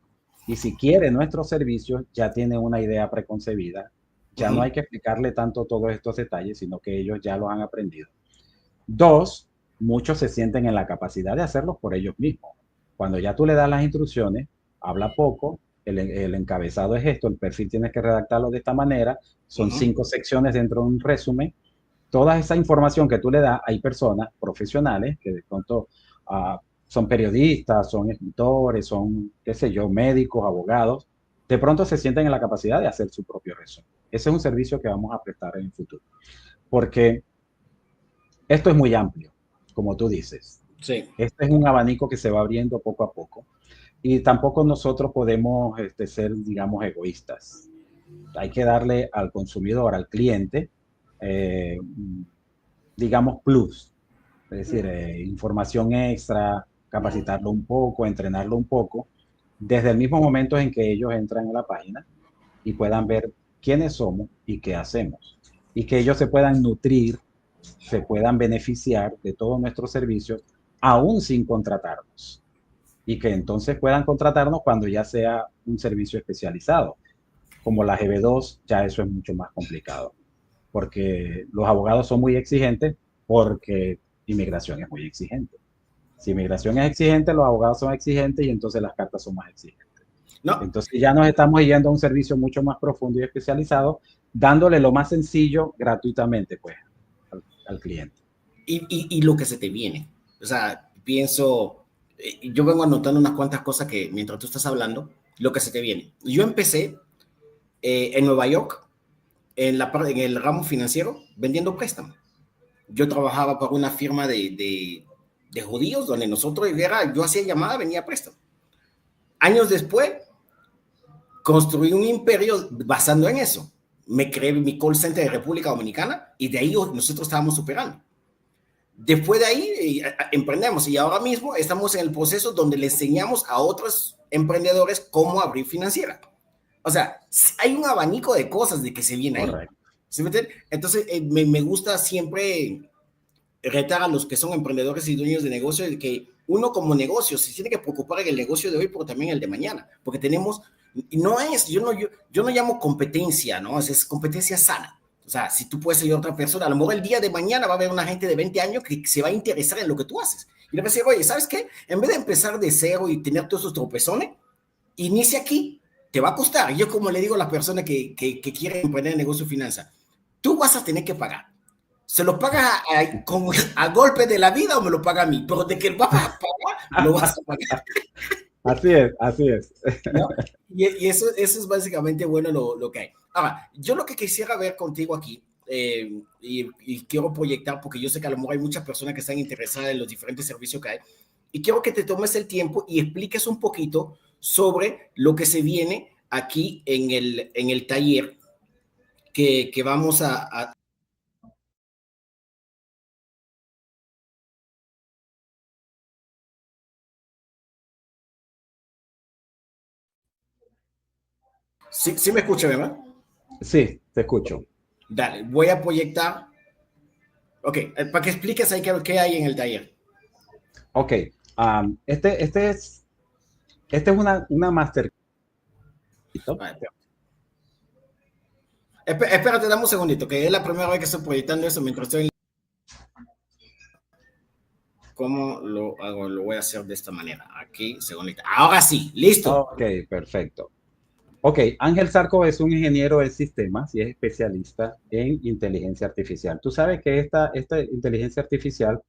y si quiere nuestros servicios ya tiene una idea preconcebida. Uh Ya no -huh. hay que explicarle tanto todos estos detalles, sino que ellos ya lo han aprendido. Dos, muchos se sienten en la capacidad de hacerlo por ellos mismos. Cuando ya tú le das las instrucciones, habla poco, el encabezado es esto, el perfil tienes que redactarlo de esta manera, Uh son -huh. 5 secciones dentro de un resumen. Toda esa información que tú le das, hay personas profesionales que de pronto son periodistas, son escritores, son, qué sé yo, médicos, abogados, de pronto se sienten en la capacidad de hacer su propio resumen. Ese es un servicio que vamos a prestar en el futuro, porque esto es muy amplio, como tú dices. Sí. Este es un abanico que se va abriendo poco a poco, Y tampoco nosotros podemos ser, digamos, egoístas. Hay que darle al consumidor, al cliente, eh, digamos, plus, es decir, información extra, capacitarlo un poco, entrenarlo un poco, desde el mismo momento en que ellos entran a la página y puedan ver quiénes somos y qué hacemos. Y que ellos se puedan nutrir, se puedan beneficiar de todos nuestros servicios, aún sin contratarnos. Y que entonces puedan contratarnos cuando ya sea un servicio especializado. Como la GB2, ya eso es mucho más complicado, porque los abogados son muy exigentes porque inmigración es muy exigente. Si inmigración es exigente, los abogados son exigentes y entonces las cartas son más exigentes. No, Entonces ya nos estamos yendo a un servicio mucho más profundo y especializado, dándole lo más sencillo gratuitamente, pues, al cliente. y lo que se te viene. O sea, pienso, yo vengo anotando unas cuantas cosas que mientras tú estás hablando, lo que se te viene. Yo empecé en Nueva York, en el ramo financiero, vendiendo préstamos. Yo trabajaba para una firma de judíos donde nosotros, yo hacía llamada, venía préstamo. Años después, construí un imperio basando en eso. Me creé mi call center de República Dominicana y de ahí nosotros estábamos superando. Después de ahí emprendemos y ahora mismo estamos en el proceso donde le enseñamos a otros emprendedores cómo abrir financiera. O sea, hay un abanico de cosas de que se viene ahí. Correcto. ¿Sí me entiendes? Entonces, me gusta siempre retar a los que son emprendedores y dueños de negocio de que uno como negocio se tiene que preocupar en el negocio de hoy, pero también el de mañana, porque tenemos, no es, yo no llamo competencia, ¿no? Es competencia sana. O sea, si tú puedes ser otra persona, a lo mejor el día de mañana va a haber una gente de 20 años que se va a interesar en lo que tú haces. Y le va a decir, oye, ¿sabes qué? En vez de empezar de cero y tener todos esos tropezones, inicia aquí, te va a costar. Yo como le digo a las personas que quieren emprender negocio de finanzas, tú vas a tener que pagar. ¿Se lo paga a golpe de la vida o me lo paga a mí? Pero de que lo vas a pagar, lo vas a pagar. Así es, así es. ¿No? Y eso es básicamente bueno lo que hay. Ahora, yo lo que quisiera ver contigo aquí, y quiero proyectar, porque yo sé que a lo mejor hay muchas personas que están interesadas en los diferentes servicios que hay, y quiero que te tomes el tiempo y expliques un poquito sobre lo que se viene aquí en el taller que vamos a. Sí, sí me escucha, ¿verdad? Sí, te escucho. Dale, voy a proyectar. Ok, para que expliques ahí qué hay en el taller. Ok, este es una master. Vale, espérate, dame un segundito, que es la primera vez que estoy proyectando eso mientras estoy en. ¿Cómo lo hago? Lo voy a hacer de esta manera. Aquí, segundito. Ahora sí, listo. Ok, perfecto. Ok, Ángel Zarco es un ingeniero de sistemas y es especialista en inteligencia artificial. Tú sabes que esta inteligencia artificial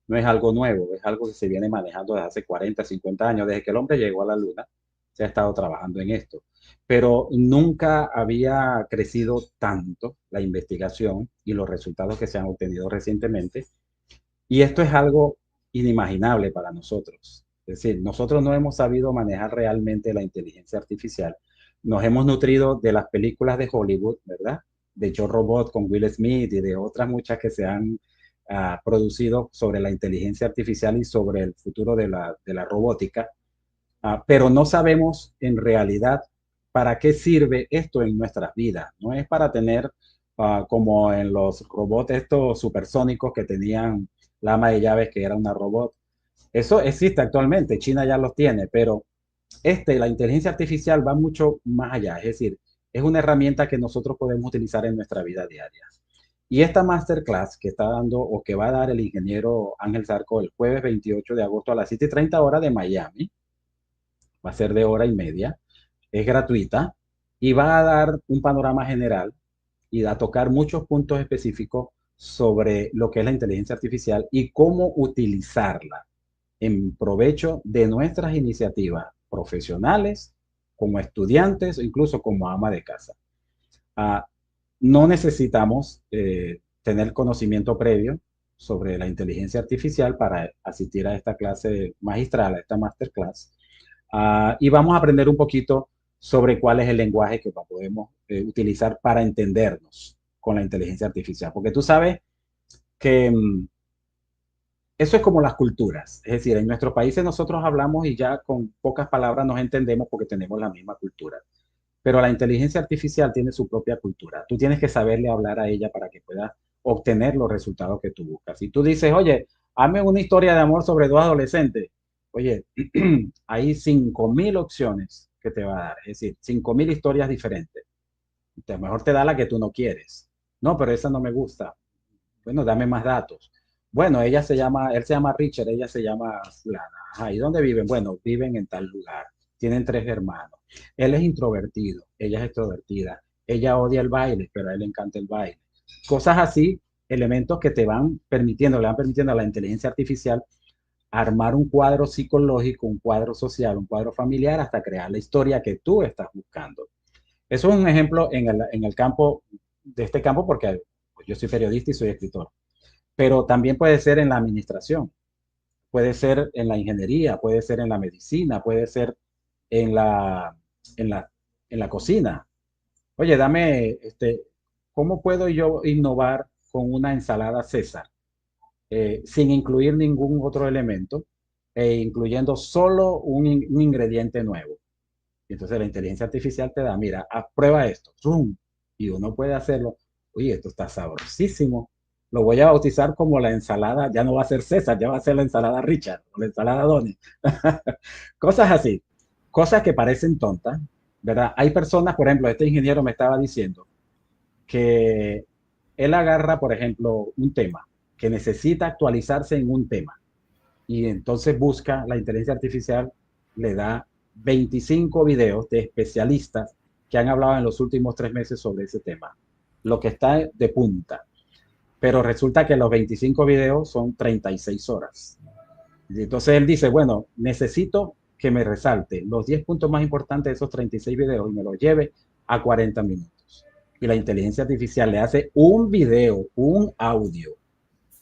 no es algo nuevo, es algo que se viene manejando desde hace 40, 50 años, desde que el hombre llegó a la luna, se ha estado trabajando en esto. Pero nunca había crecido tanto la investigación y los resultados que se han obtenido recientemente. Y esto es algo inimaginable para nosotros. Es decir, nosotros no hemos sabido manejar realmente la inteligencia artificial. Nos hemos nutrido de las películas de Hollywood, ¿verdad? De Yo Robot con Will Smith y de otras muchas que se han producido sobre la inteligencia artificial y sobre el futuro de la robótica. Pero no sabemos en realidad para qué sirve esto en nuestras vidas. No es para tener como en los robots estos supersónicos que tenían la ama de llaves que era una robot. Eso existe actualmente, China ya los tiene, pero la inteligencia artificial va mucho más allá, es decir, es una herramienta que nosotros podemos utilizar en nuestra vida diaria. Y esta masterclass que está dando o que va a dar el ingeniero Ángel Zarco el jueves 28 de agosto a las 7:30 horas de Miami, va a ser de hora y media, es gratuita y va a dar un panorama general y a tocar muchos puntos específicos sobre lo que es la inteligencia artificial y cómo utilizarla en provecho de nuestras iniciativas profesionales, como estudiantes o incluso como ama de casa. Ah, no necesitamos tener conocimiento previo sobre la inteligencia artificial para asistir a esta clase magistral, a esta masterclass. Y vamos a aprender un poquito sobre cuál es el lenguaje que podemos utilizar para entendernos con la inteligencia artificial. Porque tú sabes que eso es como las culturas. Es decir, en nuestros países nosotros hablamos y ya con pocas palabras nos entendemos porque tenemos la misma cultura. Pero la inteligencia artificial tiene su propia cultura. Tú tienes que saberle hablar a ella para que pueda obtener los resultados que tú buscas. Si tú dices, oye, hazme una historia de amor sobre dos adolescentes, oye, hay 5.000 opciones que te va a dar. Es decir, 5.000 historias diferentes. A lo mejor te da la que tú no quieres. No, pero esa no me gusta. Bueno, dame más datos. Bueno, él se llama Richard, ella se llama Fulana. Ajá, ¿y dónde viven? Bueno, viven en tal lugar. Tienen 3 hermanos. Él es introvertido, ella es extrovertida. Ella odia el baile, pero a él le encanta el baile. Cosas así, elementos que te van permitiendo, le van permitiendo a la inteligencia artificial armar un cuadro psicológico, un cuadro social, un cuadro familiar, hasta crear la historia que tú estás buscando. Eso es un ejemplo en el campo, de este campo, porque pues, yo soy periodista y soy escritor, pero también puede ser en la administración, puede ser en la ingeniería, puede ser en la medicina, puede ser en la, en la, en la cocina. Oye, ¿cómo puedo yo innovar con una ensalada César sin incluir ningún otro elemento e incluyendo solo un ingrediente nuevo? Y entonces la inteligencia artificial te da, mira, prueba esto, zoom, y uno puede hacerlo. Oye, esto está sabrosísimo. Lo voy a bautizar como la ensalada, ya no va a ser César, ya va a ser la ensalada Richard o la ensalada Donny. Cosas así, cosas que parecen tontas, ¿verdad? Hay personas, por ejemplo, este ingeniero me estaba diciendo que él agarra, por ejemplo, un tema, que necesita actualizarse en un tema, y entonces busca, la inteligencia artificial le da 25 videos de especialistas que han hablado en los últimos 3 meses sobre ese tema, lo que está de punta. Pero resulta que los 25 videos son 36 horas. Y entonces él dice, bueno, necesito que me resalte los 10 puntos más importantes de esos 36 videos y me los lleve a 40 minutos. Y la inteligencia artificial le hace un video, un audio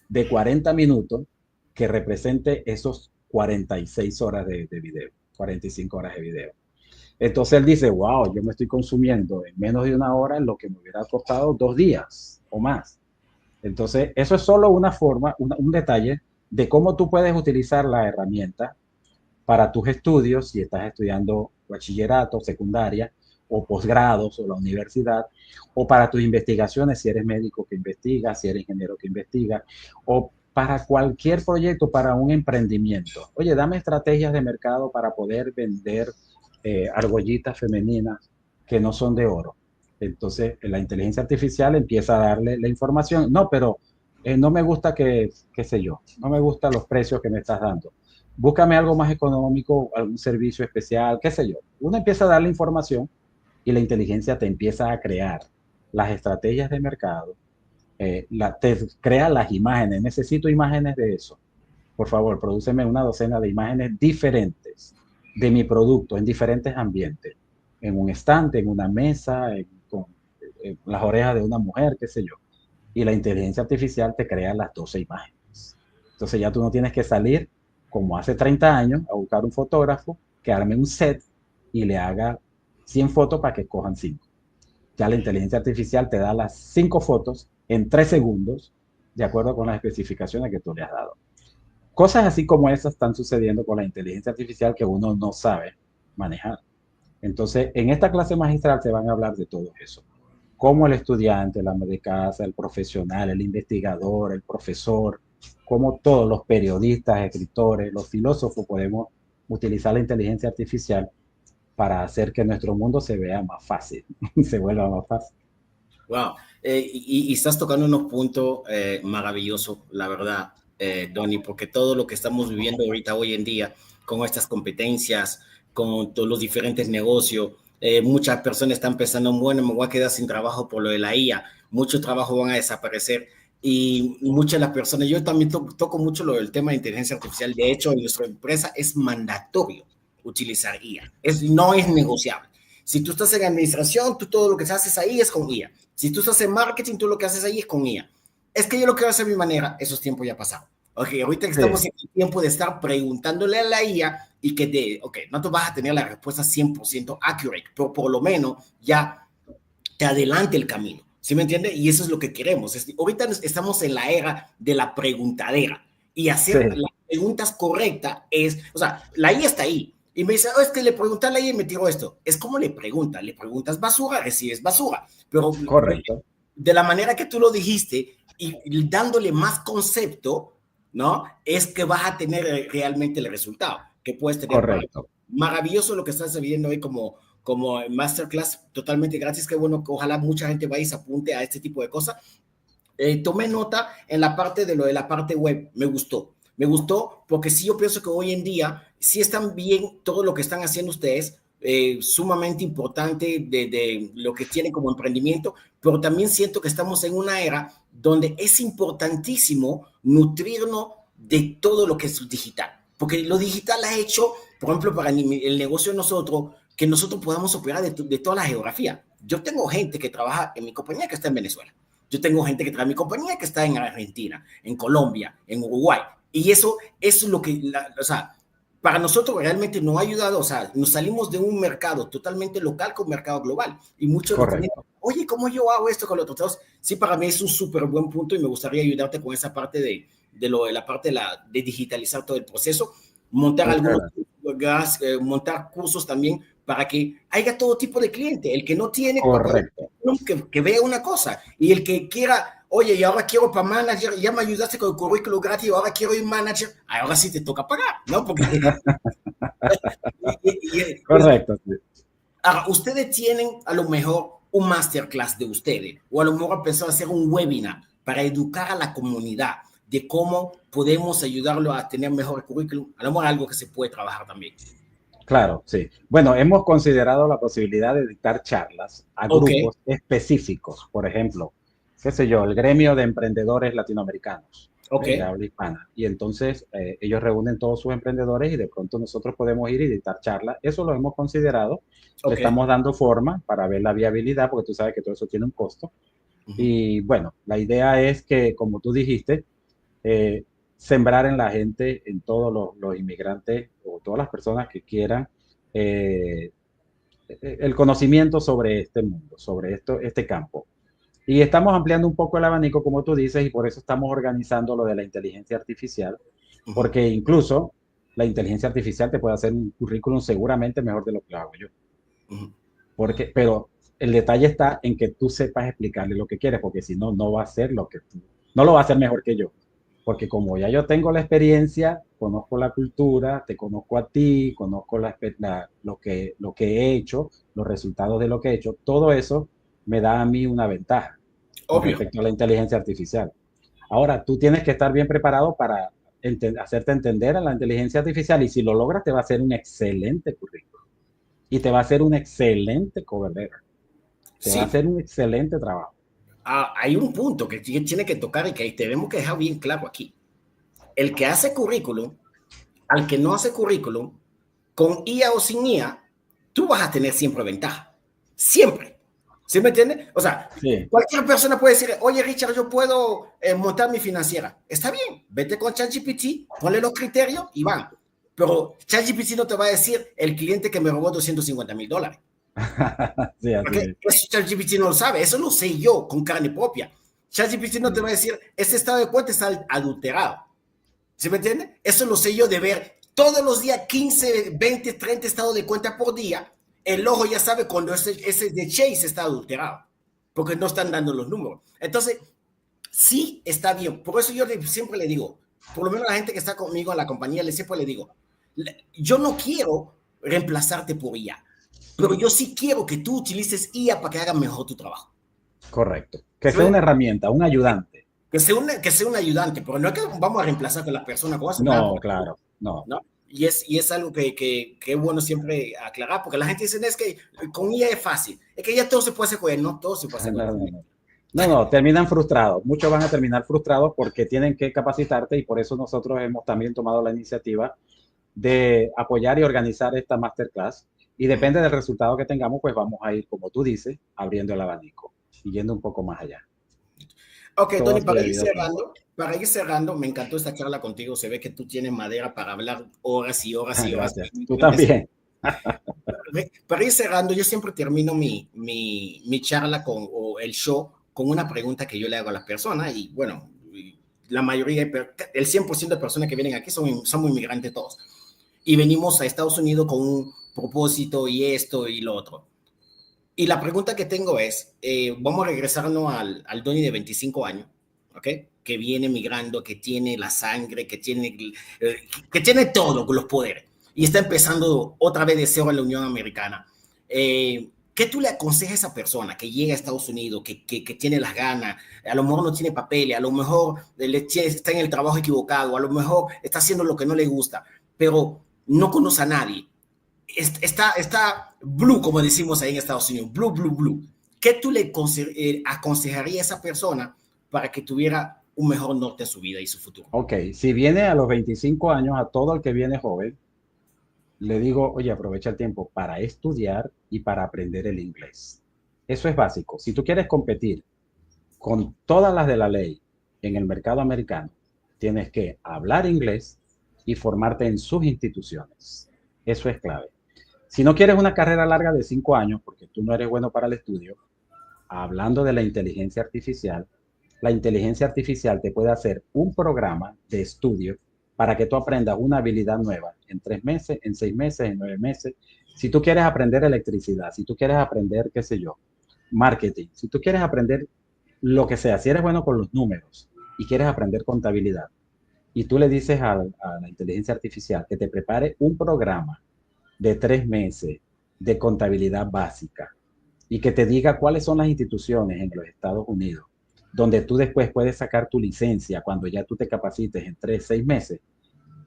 de 40 minutos que represente esos 46 horas de video, 45 horas de video. Entonces él dice, wow, yo me estoy consumiendo en menos de una hora en lo que me hubiera costado 2 días o más. Entonces, eso es solo una forma, un detalle de cómo tú puedes utilizar la herramienta para tus estudios, si estás estudiando bachillerato, secundaria, o posgrados, o la universidad, o para tus investigaciones, si eres médico que investiga, si eres ingeniero que investiga, o para cualquier proyecto, para un emprendimiento. Oye, dame estrategias de mercado para poder vender argollitas femeninas que no son de oro. Entonces, la inteligencia artificial empieza a darle la información. No, pero no me gusta qué sé yo, no me gustan los precios que me estás dando. Búscame algo más económico, algún servicio especial, qué sé yo. Uno empieza a darle información y la inteligencia te empieza a crear las estrategias de mercado, te crea las imágenes. Necesito imágenes de eso. Por favor, prodúceme una docena de imágenes diferentes de mi producto en diferentes ambientes. En un estante, en una mesa, con las orejas de una mujer, qué sé yo. Y la inteligencia artificial te crea las 12 imágenes. Entonces ya tú no tienes que salir como hace 30 años a buscar un fotógrafo que arme un set y le haga 100 fotos para que cojan 5. Ya la inteligencia artificial te da las 5 fotos en 3 segundos de acuerdo con las especificaciones que tú le has dado. Cosas así como esas están sucediendo con la inteligencia artificial que uno no sabe manejar. Entonces, en esta clase magistral se van a hablar de todo eso. Cómo el estudiante, el ama de casa, el profesional, el investigador, el profesor, cómo todos los periodistas, escritores, los filósofos podemos utilizar la inteligencia artificial para hacer que nuestro mundo se vea más fácil, se vuelva más fácil. Wow. Y estás tocando unos puntos maravillosos, la verdad, Donny, porque todo lo que estamos viviendo ahorita, hoy en día, con estas competencias, con todos los diferentes negocios, muchas personas están pensando, bueno, me voy a quedar sin trabajo por lo de la IA, muchos trabajos van a desaparecer y muchas de las personas, yo también toco mucho lo del tema de inteligencia artificial, de hecho, en nuestra empresa es mandatorio utilizar IA, no es negociable. Si tú estás en administración, tú todo lo que haces ahí es con IA. Si tú estás en marketing, tú lo que haces ahí es con IA. Es que yo lo quiero hacer a mi manera, esos tiempos ya pasaron. Ok, ahorita que estamos Sí, en el tiempo de estar preguntándole a la IA y que no te vas a tener la respuesta 100% accurate, pero por lo menos ya te adelante el camino. ¿Sí me entiende? Y eso es lo que queremos. Ahorita estamos en la era de la preguntadera y hacer sí, las preguntas correctas o sea, la IA está ahí. Y me dice, oh, es que le pregunté a la IA y me tiró esto. Es como le preguntas basura, recibes basura. Pero correcto, de la manera que tú lo dijiste y dándole más concepto, ¿no? Es que vas a tener realmente el resultado que puedes tener para correcto. maravilloso lo que estás viendo hoy como masterclass totalmente gratis. Qué bueno que ojalá mucha gente vaya y se apunte a este tipo de cosas. Tomé nota en la parte de lo de la parte web, me gustó porque sí yo pienso que hoy en día sí están bien todo lo que están haciendo ustedes, sumamente importante de lo que tienen como emprendimiento, pero también siento que estamos en una era donde es importantísimo nutrirnos de todo lo que es digital, porque lo digital ha hecho, por ejemplo, para el negocio de nosotros, que nosotros podamos operar de toda la geografía. Yo tengo gente que trabaja en mi compañía que está en Venezuela. Yo tengo gente que trae mi compañía que está en Argentina, en Colombia, en Uruguay. Y eso es lo que, o sea, para nosotros realmente nos ha ayudado, o sea, nos salimos de un mercado totalmente local con un mercado global. Y muchos nos ponen, Correcto. oye, ¿cómo yo hago esto con lo otro? Entonces, sí, para mí es un súper buen punto y me gustaría ayudarte con esa parte de la parte de digitalizar todo el proceso, montar Muchas algunos, gracias. montar cursos también para que haya todo tipo de cliente. El que no tiene, Correcto. que vea una cosa. Y el que quiera, oye, y ahora quiero para manager, ya me ayudaste con el currículo gratis, ahora quiero ir manager, ahora sí te toca pagar, ¿no? Porque Correcto, sí. ahora, ustedes tienen a lo mejor un masterclass de ustedes, o a lo mejor han pensado hacer un webinar para educar a la comunidad de cómo podemos ayudarlo a tener mejor currículum, a lo mejor algo que se puede trabajar también. Claro, sí. Bueno, hemos considerado la posibilidad de dictar charlas a Ok, grupos específicos. Por ejemplo, qué sé yo, el gremio de emprendedores latinoamericanos, ok, de habla hispana. Y entonces ellos reúnen todos sus emprendedores y de pronto nosotros podemos ir y dictar charlas. Eso lo hemos considerado. Le ok. estamos dando forma para ver la viabilidad, porque tú sabes que todo eso tiene un costo. Ujú. Y bueno, la idea es que, como tú dijiste, eh, sembrar en la gente, en todos los inmigrantes o todas las personas que quieran eh, el conocimiento sobre este mundo, sobre este campo. Y estamos ampliando un poco el abanico, como tú dices, y por eso estamos organizando lo de la inteligencia artificial, Ujú. porque incluso la inteligencia artificial te puede hacer un currículum seguramente mejor de lo que lo hago yo. Ujú. Pero el detalle está en que tú sepas explicarle lo que quieres, porque si no, no va a ser lo que tú, no lo va a hacer mejor que yo. Porque como ya yo tengo la experiencia, conozco la cultura, te conozco a ti, conozco lo que he hecho, los resultados de lo que he hecho, todo eso me da a mí una ventaja con Obvio. respecto a la inteligencia artificial. Ahora, tú tienes que estar bien preparado para hacerte entender a la inteligencia artificial y si lo logras te va a hacer un excelente currículum y te va a hacer un excelente cover letter. Te va a Sí, hacer un excelente trabajo. hay un punto que tiene que tocar y que tenemos que dejar bien claro aquí. El que hace currículum, al que no hace currículum, con IA o sin IA, tú vas a tener siempre ventaja. Siempre. ¿Sí me entiendes? O sea, Sí, cualquier persona puede decir, oye, Richard, yo puedo montar mi financiera. Está bien, vete con ChatGPT, ponle los criterios y van. Pero ChatGPT no te va a decir el cliente que me robó $250,000. sí, así Porque es. eso ChatGPT no lo sabe, eso lo sé yo con carne propia. ChatGPT no te va a Sí, decir, este estado de cuenta está adulterado. ¿Sí me entiende? Eso lo sé yo de ver todos los días 15, 20, 30 estados de cuenta por día. El ojo ya sabe cuando ese de Chase está adulterado, porque no están dando los números. Entonces, sí está bien. Por eso yo siempre le digo, por lo menos a la gente que está conmigo en la compañía, siempre le digo, yo no quiero reemplazarte por IA, pero yo sí quiero que tú utilices IA para que haga mejor tu trabajo. correcto. Que ¿Sí sea una me- herramienta, un ayudante. que sea un ayudante, pero no es que vamos a reemplazar con la persona con eso, nada No, por claro, no. ¿no? Y es algo que es bueno siempre aclarar, porque la gente dice, es que con IA es fácil, es que ya todo se puede hacer con ella, no todo se puede hacer No, con ella. no, no. No, no, terminan frustrados. Muchos van a terminar frustrados porque tienen que capacitarte y por eso nosotros hemos también tomado la iniciativa de apoyar y organizar esta masterclass. Y depende del resultado que tengamos, pues vamos a ir, como tú dices, abriendo el abanico y yendo un poco más allá. Ok, Todo a Tony, su para ir debido tiempo. cerrando, para ir cerrando, me encantó esta charla contigo. Se ve que tú tienes madera para hablar horas y horas y horas. Gracias. Tú también. Para ir cerrando, yo siempre termino mi charla o el show con una pregunta que yo le hago a las personas y bueno, la mayoría, el 100% de personas que vienen aquí somos inmigrantes todos y venimos a Estados Unidos con un propósito y esto y lo otro. Y la pregunta que tengo es, vamos a regresarnos al Donny de 25 años, ¿ok? Que viene migrando, que tiene la sangre, que tiene todo, los poderes, y está empezando otra vez de cero en la Unión Americana. ¿Qué tú le aconsejas a esa persona que llega a Estados Unidos, que tiene las ganas, a lo mejor no tiene papeles, a lo mejor está en el trabajo equivocado, a lo mejor está haciendo lo que no le gusta, pero no conoce a nadie? Está blue, como decimos ahí en Estados Unidos, blue. ¿Qué tú le aconsejarías a esa persona para que tuviera un mejor norte en su vida y su futuro? Ok, si viene a los 25 años, a todo el que viene joven, le digo, oye, aprovecha el tiempo para estudiar y para aprender el inglés. Eso es básico. Si tú quieres competir con todas las de la ley en el mercado americano, tienes que hablar inglés y formarte en sus instituciones. Eso es clave. Si no quieres una carrera larga de 5 años, porque tú no eres bueno para el estudio, hablando de la inteligencia artificial te puede hacer un programa de estudio para que tú aprendas una habilidad nueva en 3 meses, en 6 meses, en 9 meses. Si tú quieres aprender electricidad, si tú quieres aprender, qué sé yo, marketing, si tú quieres aprender lo que sea, si eres bueno con los números y quieres aprender contabilidad, y tú le dices a la inteligencia artificial que te prepare un programa de 3 meses de contabilidad básica y que te diga cuáles son las instituciones en los Estados Unidos donde tú después puedes sacar tu licencia cuando ya tú te capacites en 3, 6 meses,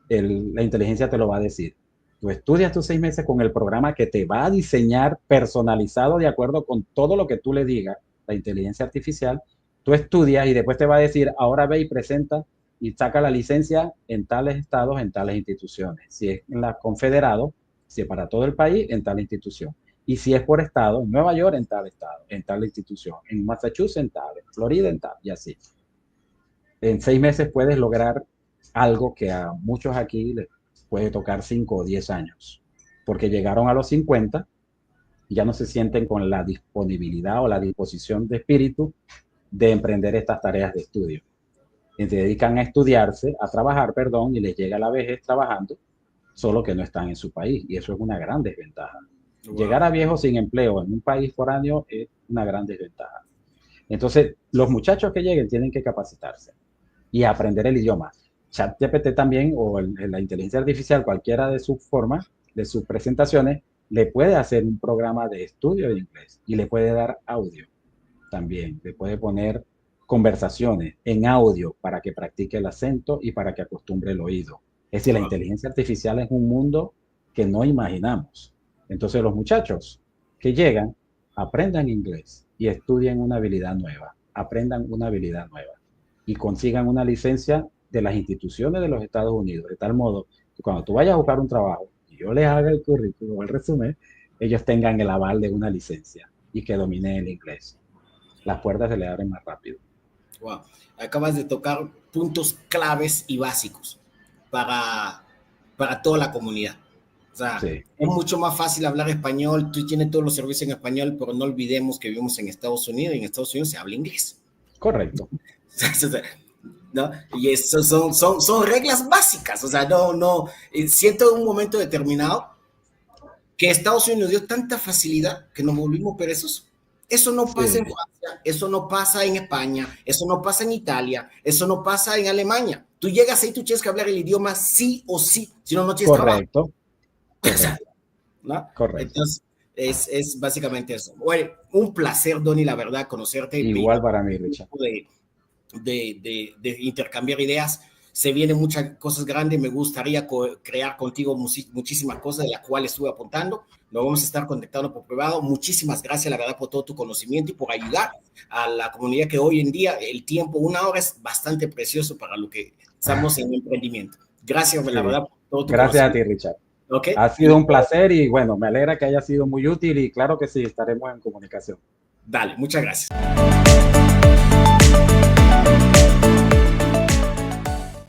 la inteligencia te lo va a decir. Tú estudias tus 6 meses con el programa que te va a diseñar personalizado de acuerdo con todo lo que tú le digas, la inteligencia artificial. Tú estudias y después te va a decir, ahora ve y presenta y saca la licencia en tales estados, en tales instituciones. Si es en la Confederado, si es para todo el país, en tal institución. Y si es por estado, en Nueva York, en tal estado, en tal institución, en Massachusetts, en tal, en Florida, en tal, y así. En 6 meses puedes lograr algo que a muchos aquí les puede tocar 5 o 10 años, porque llegaron a los 50 y ya no se sienten con la disponibilidad o la disposición de espíritu de emprender estas tareas de estudio. Y se dedican a estudiarse, a trabajar, perdón, y les llega la vejez trabajando, solo que no están en su país, y eso es una gran desventaja. Wow. Llegar a viejo sin empleo en un país foráneo es una gran desventaja. Entonces, los muchachos que lleguen tienen que capacitarse y aprender el idioma. ChatGPT también, o la inteligencia artificial, cualquiera de sus formas, de sus presentaciones, le puede hacer un programa de estudio de inglés y le puede dar audio también. Le puede poner conversaciones en audio para que practique el acento y para que acostumbre el oído. Es decir, la inteligencia artificial es un mundo que no imaginamos. Entonces, los muchachos que llegan, aprendan inglés y estudien una habilidad nueva, aprendan una habilidad nueva y consigan una licencia de las instituciones de los Estados Unidos, de tal modo que cuando tú vayas a buscar un trabajo y yo les haga el currículum o el resumen, ellos tengan el aval de una licencia y que dominen el inglés. Las puertas se le abren más rápido. Wow. Acabas de tocar puntos claves y básicos para toda la comunidad. O sea, sí. Es mucho más fácil hablar español, tú tienes todos los servicios en español, pero no olvidemos que vivimos en Estados Unidos y en Estados Unidos se habla inglés. Correcto. ¿No? Y eso son reglas básicas. O sea, no, siento un momento determinado que Estados Unidos dio tanta facilidad que nos volvimos perezosos. Eso no pasa en Francia, eso no pasa en España, eso no pasa en Italia, eso no pasa en Alemania. Tú llegas ahí, tú tienes que hablar el idioma sí o sí, si no, no tienes trabajo. Correcto. ¿No? Correcto. Entonces, es básicamente eso. Bueno, un placer, Donny, la verdad, conocerte. Igual para mí, Richard. De intercambiar ideas. Se vienen muchas cosas grandes. Me gustaría crear contigo muchísimas cosas de las cuales estuve apuntando. Nos vamos a estar contactando por privado. Muchísimas gracias, la verdad, por todo tu conocimiento y por ayudar a la comunidad que hoy en día el tiempo, 1 hora, es bastante precioso para lo que estamos en emprendimiento. Gracias, la verdad, por todo tu Gracias a ti, Richard. Okay. Ha sido un placer y bueno, me alegra que haya sido muy útil y claro que sí, estaremos en comunicación. Dale, muchas gracias.